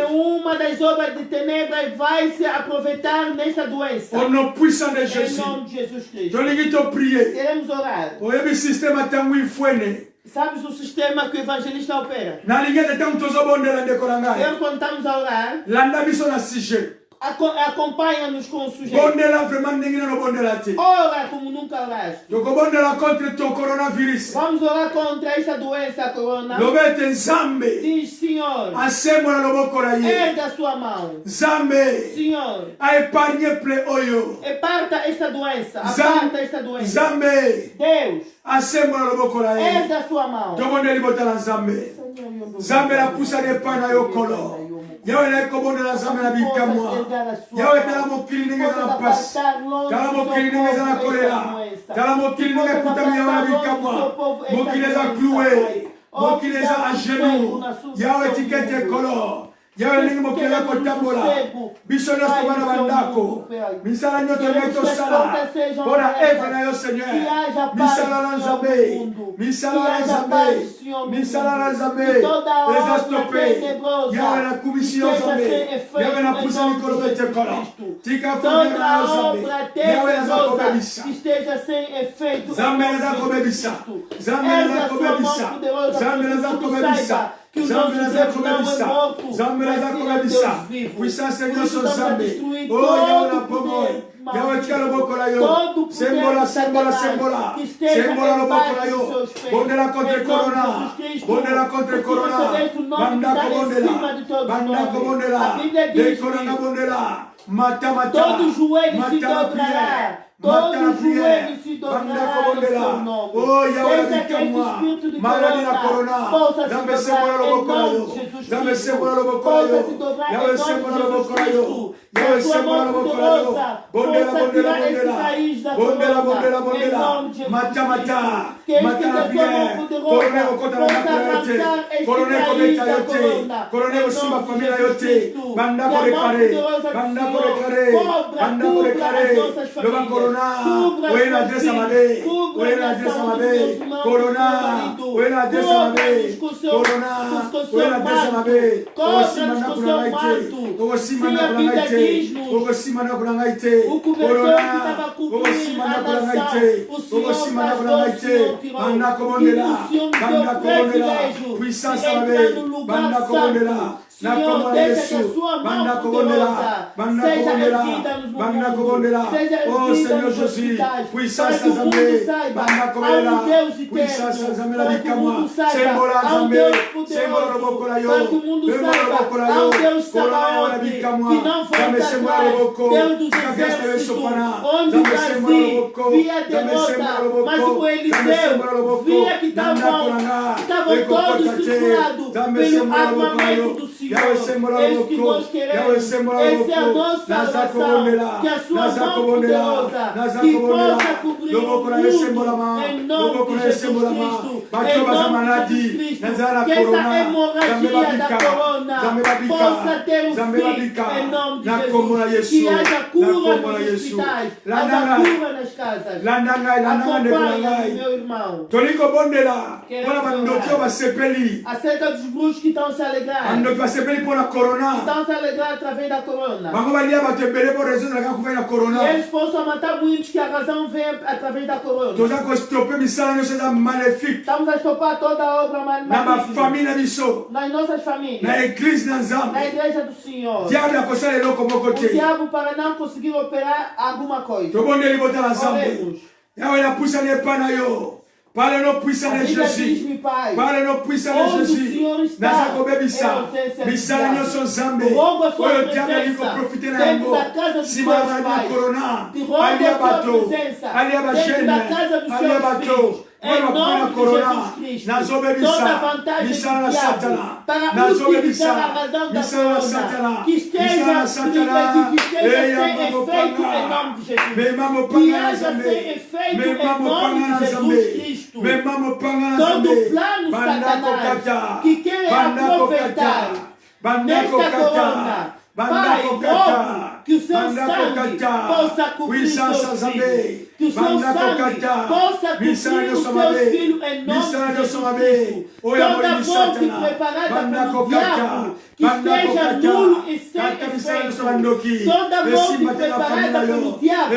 uma das obras de tenebras vai se aproveitar nesta doença. Au nom puissant de Em Jésus. nome de Jesus Cristo. Prier. Queremos orar. Oyebi système atangu ifwene. Sabes o sistema que o evangelista opera? Na linha de tangu tozobondela ndeko na ngai. Quando estamos a orar, Landa biso na sujet. Acompanha-nos com o sujeito. Bondela vraiment ndenge no bondela te. Ora como nunca oraste. Tokobondela contre ton coronavirus. Vamos orar contra esta doença corona. Lobete Nzambe. Diz, Senhor, Asembola loboko na ye. erga a sua mão. Nzambe. Senhor, A épargner ple oyo. aparta esta doença. Aparta esta doença. Nzambe. Deus, Asembola loboko na ye. erga a sua mão. Tobondeli botala Nzambe. Nzambe la pusa ne pana yo kolo. Yawe na ekobondela Nzambe na bikamwa. Yawe tala mokili ndenge eza na pasi. Tala mokili ndenge eza na kolela. Tala mokili ndenge ekutami yawe na bikamwa. Mokili eza cloué. Mokili eza à genoux. Yawe tikete kolo. Yawe ndenge mokili eza kotambola. Biso nyonso bana bandako. Misala nyonso ndenge tosala. Mpona evre na yo Seigneur. Misala na Nzambe. Misala na Nzambe. Misala na Nzambe. Eza stoppé. Yawe na kumisi yo Nzambe. Yawe na pusa mikolo bete kolo. Tika fondela na yo Nzambe. Yawe naza kobebisa. Nzambe naza kobebisa. Nzambe naza kobebisa. Nzambe naza kobebisa. Nzambe naza kobebisa. Nzambe naza kobebisa. Puissance nyonso Nzambe. Oh Yawe na pomoi. Yawe tika loboko na yo. Sembola, sembola, sembola. Sembola loboko na yo. Bondela contre corona. Bondela contre corona. Banda kobondela. Banda kobondela. De corona bondela. Mata mata. Todo joelho se dobrará. Todo joelho se dobrará no seu nome. Oh, Yawe Seja que esse espírito de corona possa se Zambe dobrar sembola em loboko na nome yo. de Jesus Zambe Cristo. sembola loboko na Possa yo. se dobrar em Yawe nome sembola de Jesus loboko na yo. Cristo. Yawe A sua sembola mão loboko na yo. poderosa Bondela, possa bondela, tirar esse bondela. país da Bondela, corona. bondela, Em bondela. nome de Jesus Mata mata. Cristo. Que Mata na a sua mão prière. poderosa Coronel okota na possa makura yote. arrancar esse Coronel país kobeta da yote. corona. Coronel Em osimba nome de família Jesus yote. Cristo. Banda Que a mão kolekare. poderosa do Banda Senhor kolekare. Banda cubra kolekare. as nossas Loba famílias. corona. Cubra Oye na as adresa nossas mabe. filhas. Cubra Oye na a adresa saúde mabe. dos irmãos, Corona. do meu marido. Oye na adresa mabe. Cubra-nos com o seu Corona. manto. Oye na adresa mabe. Cobra-nos com o seu manto. Ogosima Se na a Bíblia kulangaite. diz-nos Ogosima na kulangaite. o cobertor que estava cobrindo a nação, o Senhor rasgou, o Senhor tirou. Banda E kobondela. o Senhor nos Banda deu o kobondela. privilégio Puissance de entrar mabe. no lugar Banda kobondela. santo. Na Senhor, komona deixa que a Yesu. sua Banda mão kobondela. poderosa Banda seja kobondela. erguida nos Banda mundo, kobondela. seja Oh erguida Senhor nos Jesus. hospitais, Puissance para que o Zambe. mundo saiba, Banda há um kobondela. Deus Puissance eterno, Zambe la para que o bikamwa. mundo saiba, Sembola há um Zambe. Deus Sembola loboko poderoso, la yo. para que o mundo Sembola saiba, loboko la há yo. um Deus Corona la sabaote, bikamwa. que não Zambe volta sembola atrás, loboko. Deus dos Zambe exércitos, sopana. onde o Zambe sembola Brasil loboko. via Zambe sembola derrota, loboko. mas o Zambe Eliseu sembola loboko. via que Nanda kuranga. estavam Eko todos kotate. circulados Zambe pelo sembola loboko la yo. armamento do Senhor. Yawe sembola É isso que loboko. nós queremos. Yawe sembola Essa é a loboko. nossa Naza oração. kobondela. Que a sua Naza mão kobondela. poderosa Naza que kobondela. possa cobrir Loboko o na mundo yesembola ma. em Loboko nome na de Jesus yesembola ma. Cristo. Bato Em baza nome de maladi. Jesus Cristo. Naza la Que essa corona. Zambe hemorragia da babika. corona Zambe babika. possa ter um Zambe fim babika. em nome de Na komona Jesus. Yesu. Que haja Na cura komona nos Yesu. hospitais, Landanga. haja cura nas casas. Landangai, landanga ndeko na Acompanha, ngai. meu irmão. Toliko bondela. Queremos Mpona bandoki oyo basepeli. Acerca dos bruxos que estão se alegrando. Bandoki basepeli mpona corona. Estão se alegrando através da corona. Bango balia bato ebele mpo raison ezalaka kufa na corona. E eles possam matar muitos que a razão vem através da corona. Toza kostope misala nyonso eza maléfique. Estamos a estopar toda a obra Na maligna bafamille na biso. nas nossas famílias, Na église na na Nzambe. igreja do Senhor. Diable akosala eloko moko O te. diabo para não conseguir operar alguma coisa. Tobondeli botala Nzambe. Oremos. Yawe napusani epai na yo. Parle no puissant A de Bíblia Jésus. diz-me, Pai, Parle no puissant de onde o Jésus. Senhor está, Naza kobebisa. é ausência de Misala diabo. nyonso Nzambe. Rouba a sua Oyo diable presença aliko profite na dentro yango. da casa dos Sima seus na pais. corona. Te rouba Alia a sua bato. presença Alia dentro bajene. da casa dos Alia seus bato. filhos. Em Oyo bakuna nome de corona. Jesus Cristo. Nazobebisa. Toda a vantagem Misala na do diabo Satana. para Nazobebisa. utilizar a razão da Misala na corona Satana. que esteja Misala na Satana. que esteja Eya sem mamo efeito panga. em nome de Jesus. Memamo Que panga na haja sem Nzambe. efeito em Memamo nome panga na de Nzambe. Jesus Cristo. Memamo panga na Todo Nzambe. plano Bandako Satanás kata. que quer Bandako aproveitar kata. Bandako nesta kata. corona Pai, rogo que o seu sangue possa cobrir seus filhos. Que o seu sangue possa cobrir os seus filhos em nome de Jesus Cristo. Toda morte preparada pelo diabo, que esteja nulo e sem efeito. Toda morte preparada pelo diabo,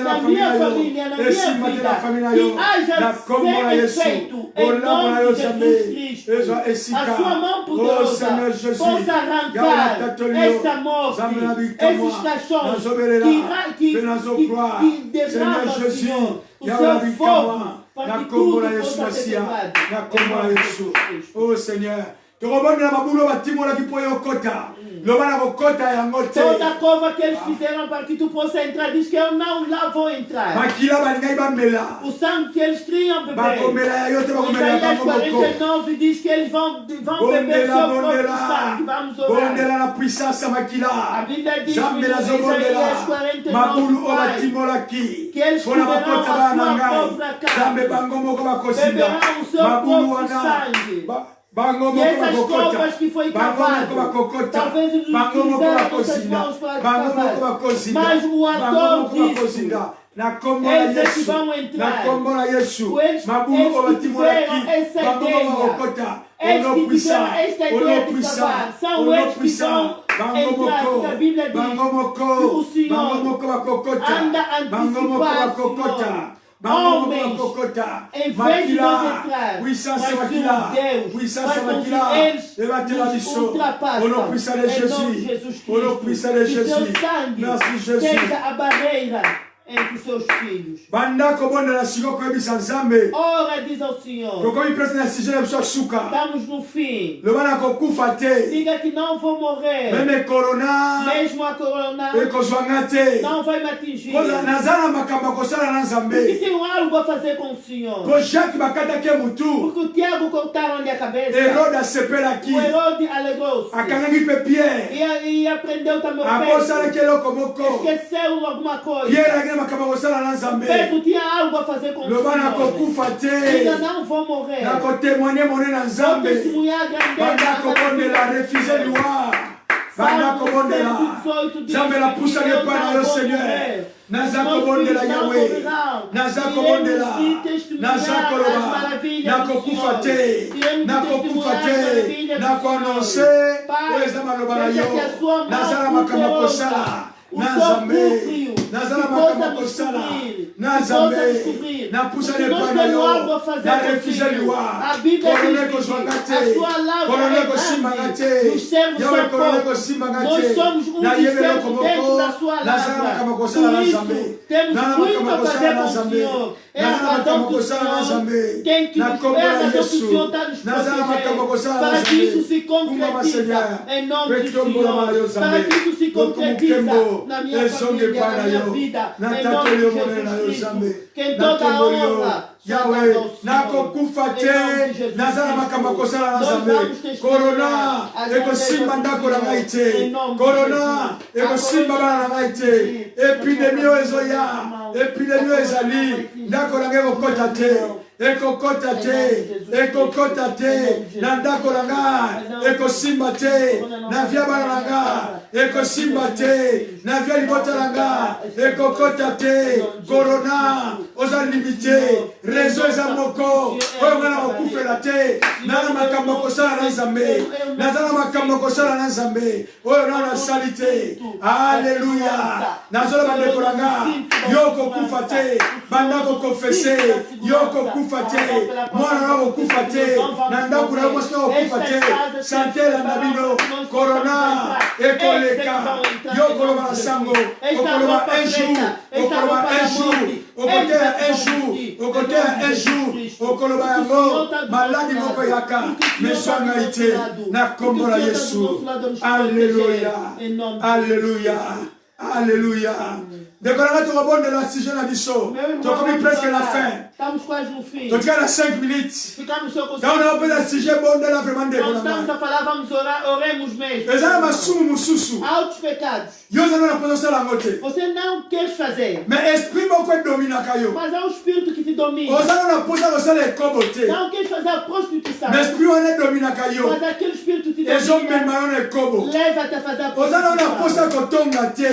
na minha família, na minha vida, que haja sem efeito em nome de Jesus Cristo. A sua mão poderosa possa arrancar esta morte, esses cachorros que derramam, Senhor, o seu fogo para que tudo possa ser levado. Oh Seigneur, toda cova que eles fizeram para que tu possa entrar, diz que eu não lá vou entrar. O sangue que eles tinham beber. Isaías 49 diz que eles vão beber seu próprio sangue. Vamos orar. A Bíblia diz em Isaías 49 que eles beberão a sua própria carne. Beberão o seu próprio sangue. E essas covas que foi cavado, talvez eles utilizaram essas mãos para cavar, mas o autor disse, eles é que vão entrar, eles que tiveram essa ideia, de cavar, são eles que vão entrar, porque a Bíblia diz que o Senhor anda antecipado, homens, em vez de nós entrar, mas sim Deus, para que eles nos ultrapassam em nome de Jesus Cristo. Que seu sangue seja a barreira entre os seus filhos. Ora, diz ao Senhor, estamos no fim. Diga que não vou morrer. Mesmo a corona não vai me atingir. Porque tenho algo a fazer com o Senhor. Porque o Tiago cortaram-lhe a cabeça. O Herodes alegrou-se. E aprendeu também o Pedro. Esqueceu alguma coisa. Pedro tinha algo a fazer com o Senhor. Ainda não vou morrer. Vou testemunhar a grandeza Zambela poussa les pas dans le Seigneur. Nazako bondela Yahweh. Nazako bondela. Nazako loba. Nako kufate. Nako kufate. Nako annoncer. Oeza maloba na yo. Nazala makamba kosala. Nazambe. Nazala makamba kosala. Nazambe. Na poussa les pas na yo. Na refuser liwa. Korone ko zwangate. Korone ko simangate. Yawe korone ko simangate. Na yebelo komoko. Nazala makamba kosala na Zambe. Temos muito a fazer com o Senhor. É a razão do Senhor. Quem que nos é a razão que o Senhor está nos protegendo. Para que isso se concretiza em nome de Senhor. Para que isso se concretiza na minha família, na minha vida. Em nome de Jesus Cristo. Que toda a honra Yahweh, nako kufate, nazala makamba kosala na Zambe. Corona, eko simba ndako na ngaite. Corona, eko simba bana na ngaite. Epidemio ezoya, epidemio ezali. Ndako na ngeko kota te. Ekokota te, ekokota te, na ndako na nga, ekosimba te, na vya bana na nga, ekosimba te, na vya libota na nga, ekokota te, corona, oza limite, rezo eza moko, oyo ngana okufela te, nana makambo kosala na Nzambe, nazala makambo kosala na Nzambe, oyo nana sali te, alleluya, nazola bandeko na nga, yoko kufa te, bandako konfese, yoko kufa te, mwana wako kufa te, na ndako na mwasi wako kufa te, santela na bino, corona, ekoleka, yokoloba na sango, okoloba un jour, okoloba un jour, okotea un jour, okotea un jour, okoloba yango, maladi moko yaka, meswanga ite, na kombo na Yesu, alleluya, alleluya, alleluya. Décollera ton rebond de la sixième édition. Tu as commis presque la fin. Tu as 5 minutes. Quand on a appelé la sixième bonde de la vraiment décollera. Et ça m'a soumou moussou. Yo ça n'a pas ça la moitié. Você não quer fazer. Mais esprit mon quoi domina kayo. Mas é o espírito que te domina. Você não pode fazer les coboter. Não quer fazer a prostituição. Mais esprit on est domina kayo. Mas aquele espírito te leva-te a fazer a posição.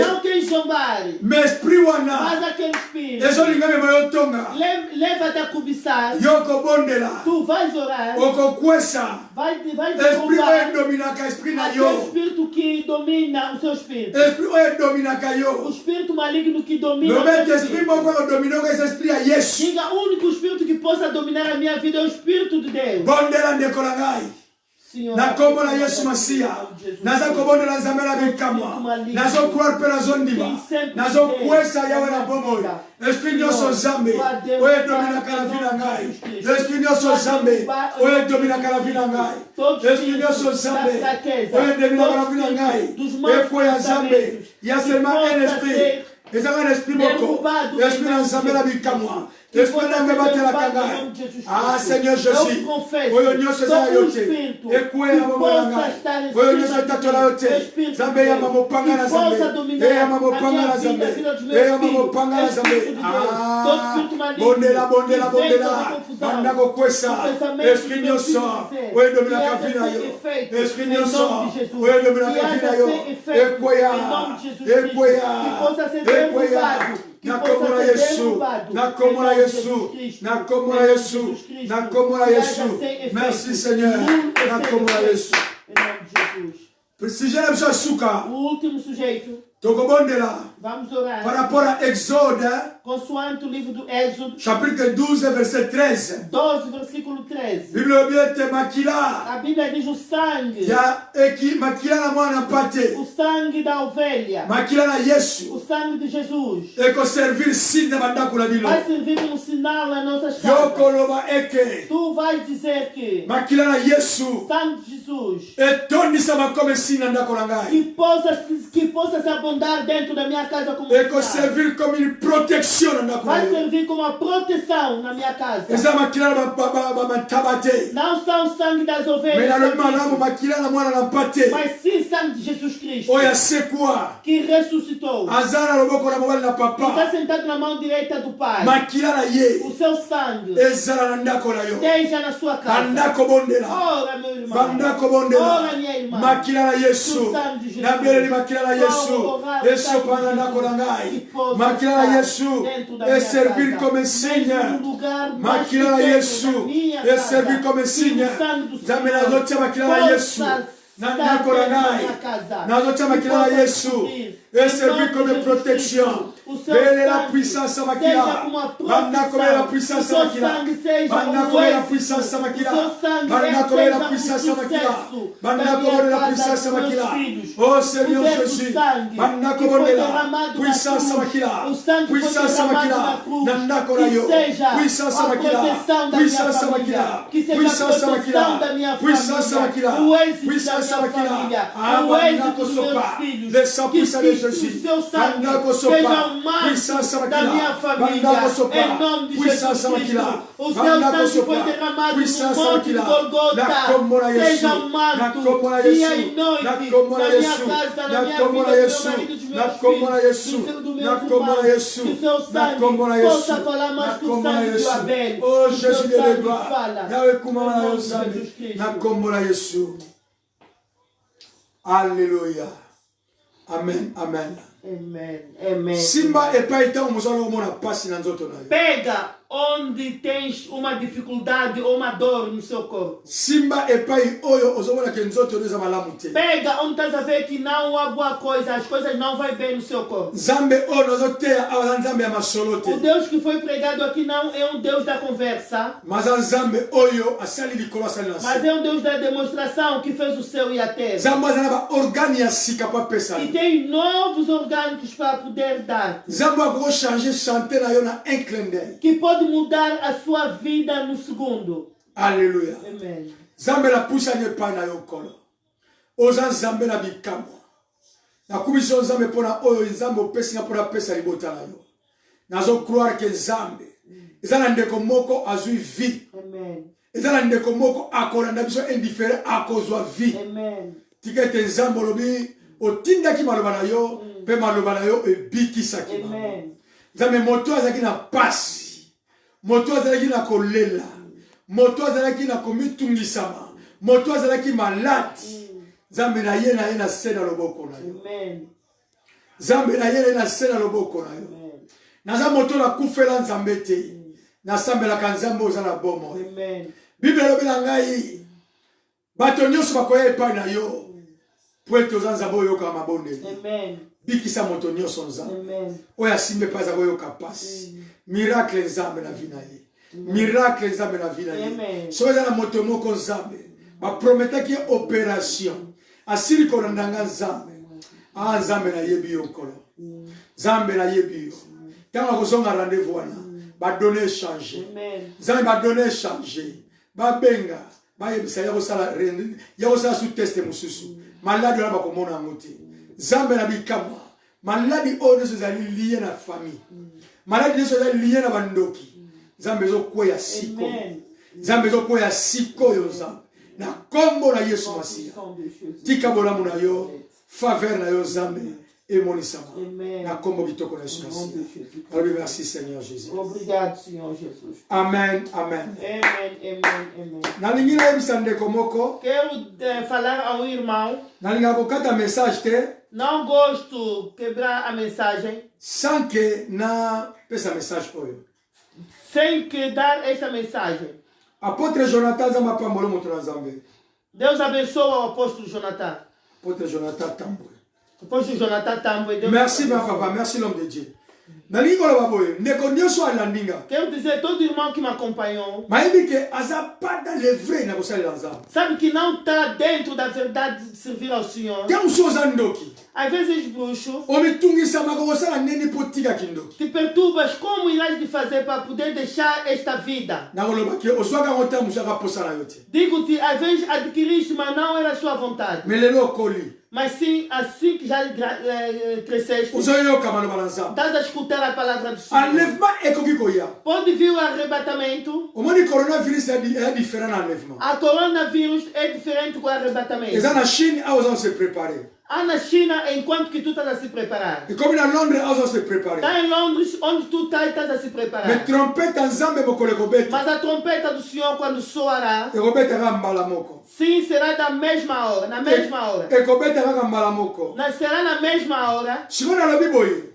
Não quem zombare. Mas aquele espírito. Leva-te a cobiçar. Tu vais orar. Vai derrubar aquele espírito que domina o seu espírito. O espírito maligno que domina o seu espírito. Diga, o único espírito que possa dominar a minha vida é o Espírito de Deus. Na kombo na Yesu Masia, naza kobondo na zamela bikamwa, nazo croire pe nazo ndima, nazo kwesa yawe na bomo. Esprit nyoso zambe, oye domina kala vina ngai. Esprit nyoso zambe, oye domina kala vina ngai. Esprit nyoso zambe, oye domina kala vina ngai. Eko ya zambe, ya seulement un esprit. Et ça va l'esprit moko, l'esprit dans zamela bikamwa. L'esprit dans mebatela kangai. Ah Seigneur Jésus, oyo nyoso za yote. Eko ya mama ngai. Oyo nyoso tatola yote. Zambe ya mama panga na zambe. Ya mama panga na zambe. Ya mama panga na zambe. Ah, bondela. Banda ko kwesa. Esprit nyoso, oyo domina kafina yo. Esprit nyoso, oyo domina kafina yo. Eko ya. Nakomora Yesu. Merci Seigneur. Nakomora Yesu. Si je l'aime souka. O último sujeito. Vamos orar. Par rapport à Exode, consoante o livro do Êxodo, chapitre 12, verset 13. 12, versículo 13. A Bíblia diz o sangue. O sangue da ovelha. O sangue de Jesus. Vai servir como sinal na nossa casa. Tu vais dizer que o sangue de Jesus que possa se abundar dentro da minha casa como sinal. Servir como une protection. Vai servir como uma proteção na minha casa. Não são o sangue das ovelhas, mas sim o sangue de Jesus Cristo, que ressuscitou, que está sentado na mão direita do Pai. O seu sangue esteja na sua casa. Ora, meu irmão. Ora, minha irmã. O sangue de Jesus. Et servir comme signe. Makila Yesu. Et servir comme signe. Zamena zote makila Yesu. Nazotia makila Yesu. Et servir comme protection. Belle la puissance à Makila. Banda comme la puissance à Makila. Banda comme la puissance à Makila. Banda comme la puissance à Makila. Banda comme la puissance à Makila. Oh Seigneur Jésus. Banda comme la puissance à Makila. Puissance à Makila. Nanda korayo. Puissance à Makila. Puissance à Makila. Puissance à Makila. Puissance à Makila. Puissance à Makila. Ah, Banda kosopa. Le sang puissant de Jésus. Banda kosopa. Puissance da minha família, em nome de Jesus Cristo. O seu sangue foi derramado no monte de Golgota. Seja um manto dia e noite na minha casa, na minha vida, do meu marido, dos meus filhos, do meu irmão. Que o seu sangue possa falar mais que o sangue de Abel. Oh Jésus de l'Église, Alléluia. Amen, amen. Amen. Amen. Simba epaita umuzalo umona pasi na nzoto na yo. Pega onde tens uma dificuldade ou uma dor no seu corpo. Simba epai oyo ozomona ke nzoto neza malamu te. Pega onde estás a ver que não há boa coisa, as coisas não vai bem no seu corpo. Zambe o nozotea awa nzambe ya masolo te. O Deus que foi pregado aqui não é um Deus da conversa. Mas Zambe oyo asali likolo asali na. Mas é um Deus da demonstração que fez o céu e a terra. Zambe azana organi ya sika pa pesa. E tem novos orgânicos para poder dar. Zambe a changer chanter na yo na un clin d'œil. Que pode mudar a sua vida no segundo. Alléluia. Amen. Zambe la pusa ne pa na yo kolo. Oza Zambe na bikamo. Na kubiso Zambe pona oyo Zambe opesi na pona pesa libota na yo. Nazo croire que Zambe ezana ndeko moko azui vie. Amen. Ezana ndeko moko akola na biso indifférent akozwa vie. Amen. Tikete Zambe lobi otindaki maloba na yo pe maloba na yo ebikisaki. Amen. Zambe moto azaki na pasi. Moto azalaki na kolela. Moto azalaki na komitungisama. Moto azalaki malade. Nzambe na ye na se na loboko na yo. Amen. Nzambe na ye na se na loboko na yo. Naza moto na kufela Nzambe te. Na sambelaka Nzambe oza na bomo. Amen. Bible elobi na ngai bato nyonso bakoya epai na yo po ete oza Nzambe oyoka mabondeli. Amen. Bikisa moto nyonso Nzambe. Amen. Oyo asimbe mpe aza koyoka pasi. Miracle Nzambe na vi na ye. Miracle Nzambe na vi na ye. Soki eza na moto moko Nzambe baprometaki ye opération asili kolanda Nzambe. Ah Nzambe na yebi yo nkolo. Nzambe na yebi yo. Ntango akozonga rendez-vous wana badonne changer. Nzambe badonne changer. Babenga bayebisa yakosala su teste mosusu. Maladi wana bakomona yango te. Nzambe na bikamwa. Maladi oyo nyonso ezali lié na famille. Maladi nyonso ezali lié na bandoki. Nzambe ezokweya siko. Nzambe ezokweya siko yo Nzambe. Na kombo na Yesu Masiya. Tika bolamu na yo. Faveur na yo Nzambe. Emonisama. Na kombo kitoko na Yesu Masiya. Alors merci Seigneur Jésus. Obrigado Senhor Jesus. Amen. Amen. Amen. Amen. Amen. Nalingi na yebisa ndeko moko. Quero falar ao irmão. Nalinga kokata message te. Não gosto quebrar a mensagem. Sans que na pesa message oyo. Sem que dar esta mensagem. Apôtre Jonathan Zamba Pambolo moto na Nzambe. Deus abençoe o apóstolo Jonathan. Apôtre Jonathan Tambwe. Apóstolo Jonathan Tambwe. Merci ma papa, merci l'homme de Dieu. Nalingi koloba boye, ndeko nyonso alandinga. Quero dizer todo irmão que me acompanhou. Mayebi ke aza pas dans le vrai na kosalela Nzambe. Sabe que não está dentro da verdade de servir ao Senhor. Tem usoza ndoki. Às vezes bruxo. Omitungisa makosala neni potika kindoki. Te perturbas como irás de fazer para poder deixar esta vida. Na koloba ke oswaka ngota musaka posala yote. Digo-te, às vezes adquiriste, mas não era a sua vontade. Melelo koli. Mas sim, assim que já cresceste, estás a escutar a palavra do Senhor. Pode vir o arrebatamento. O coronavírus é diferente do enlèvement. A coronavírus é diferente do arrebatamento. Está na China, eles se preparar. Na China, enquanto que tu estás a se preparar. E como na Londres, eles vão se preparar. Está em Londres, onde tu estás a se preparar. Mas trompeta Nzambe bokolekobeta. Mas a trompeta do Senhor, quando soará, moko. Sim, será da mesma hora, na mesma hora. Moko. Será na mesma hora.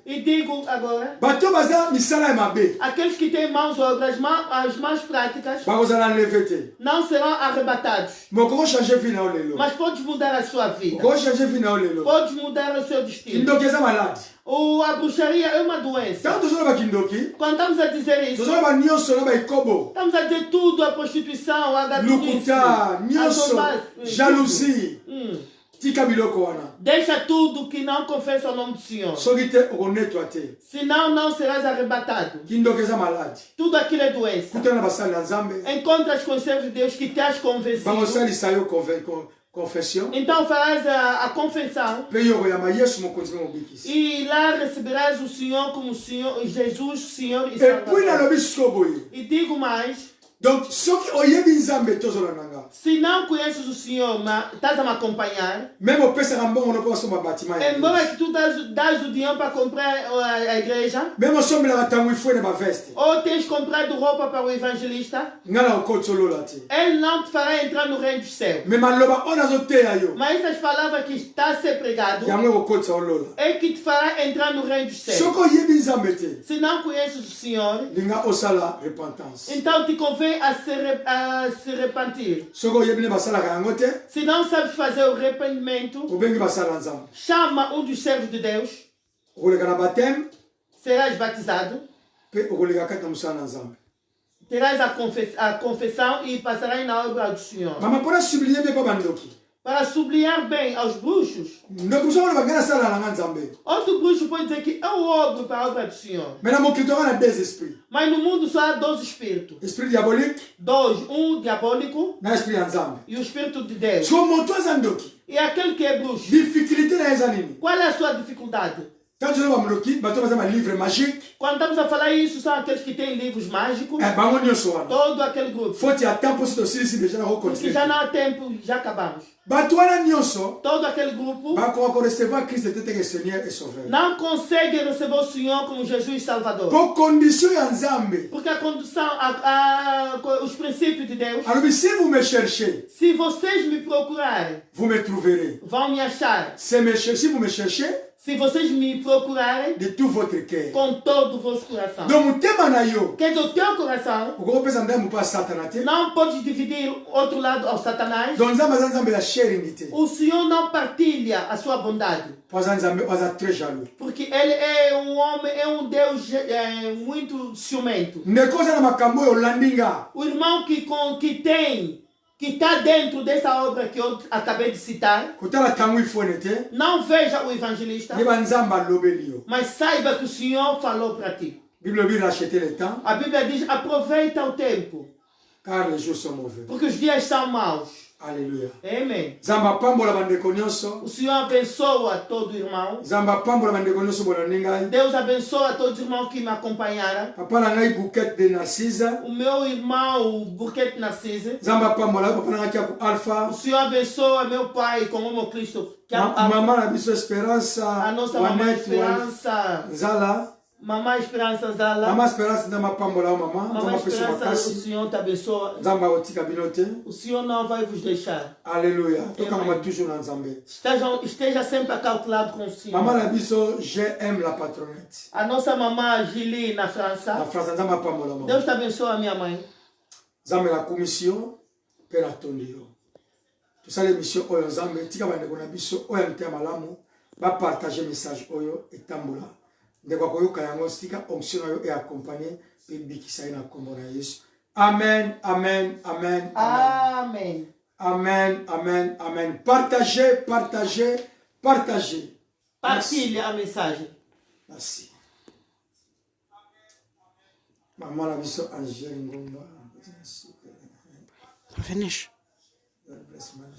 E digo agora, aqueles que têm mãos obras, as mãos práticas, não serão arrebatados. Mas podes mudar a sua vida. Podes mudar o seu destino. A bruxaria é uma doença. Quando estamos a dizer isso, estamos a dizer tudo, a prostituição, a gatunismo, a jalousie. Deixa tudo que não confessa o nome do Senhor. Senão não serás arrebatado. Tudo aquilo é doença. Encontras com os servos de Deus que te has convencido. Confession. Então farás a confissão. E lá receberás o Senhor como Senhor, Jesus, Senhor e Salvador. E digo mais. Donc, se não conheces o Senhor, mas estás a me acompanhar. Même au embora que tu dás o dinheiro para comprar a igreja. Même ou tens comprado roupa para o evangelista. Ele não te fará entrar no reino dos céus. Mas essas palavras que está a ser pregado é que te fará entrar no reino dos céus. Se não conheces o Senhor, então te convém a se repentir. Se não sabes fazer o arrependimento, chama um dos servos de Deus. Serás batizado. Terás a confissão e passarás na obra do Senhor. Para sublinhar bem aos bruxos. Outro bruxo pode dizer que é o ogro para a obra do Senhor. Mas no mundo só há 2 espíritos. Espírito diabólico. Um diabólico. E o espírito de Deus. E aquele que é bruxo. Dificuldade. Qual é a sua dificuldade? Quand tu as un livre magique, quando estamos a falar isso, são aqueles que têm livros mágicos. Todo aquele grupo. Faut que tempo déjà porque já não há tempo, já acabamos. Todo aquele grupo recevoir Christ de Seigneur et Sauveur. Não consegue receber o Senhor como Jesus Salvador. Por condição ya Nzambe. Porque a condição, os princípios de Deus. Alors si vous me cherchez, se vocês me procurarem, vous me trouverez. Vão me achar. Si vous me cherchez, se vocês me procurarem de tout votre cœur, com todo o vosso coração. Quer dizer, o teu coração não pode dividir outro lado ao Satanás. O Senhor não partilha a sua bondade. Porque ele é um homem, é um Deus muito ciumento. O irmão que está dentro dessa obra que eu acabei de citar, não veja o evangelista, mas saiba que o Senhor falou para ti. A Bíblia diz, aproveita o tempo, porque os dias são maus. Alléluia. Amen. O Senhor abençoa todo irmão. Deus abençoa todos os irmãos que me acompanharam. O meu irmão, Buquete Narcisa. O Senhor abençoa meu pai com o Cristo. A nossa mamãe Esperança. Mamãe Esperança Zala. Mamãe Esperança o Senhor te abençoa. O Senhor não vai vos deixar. Aleluia. Esteja sempre calculado com o Senhor. Maman Abisso, j'aime la patronnette. A nossa mamãe Gili na França. Deus te abençoe, minha mãe. Zambe la commission pela tondio. Tu sais l'émission Oyo Zambe, tika bande kona biso oya mtema malamu, ba partager message oyo etambula. Ndekwa koyoka yango stika onction yo e accompagner pe bikisa ina kombo na Yesu. Amen, amen, amen, amen. Amen, amen, amen. Partagez, partagez, partagez. Partilhe a mensagem. Merci. Maman la biso Angèle Ngomba. Finish. God bless, man.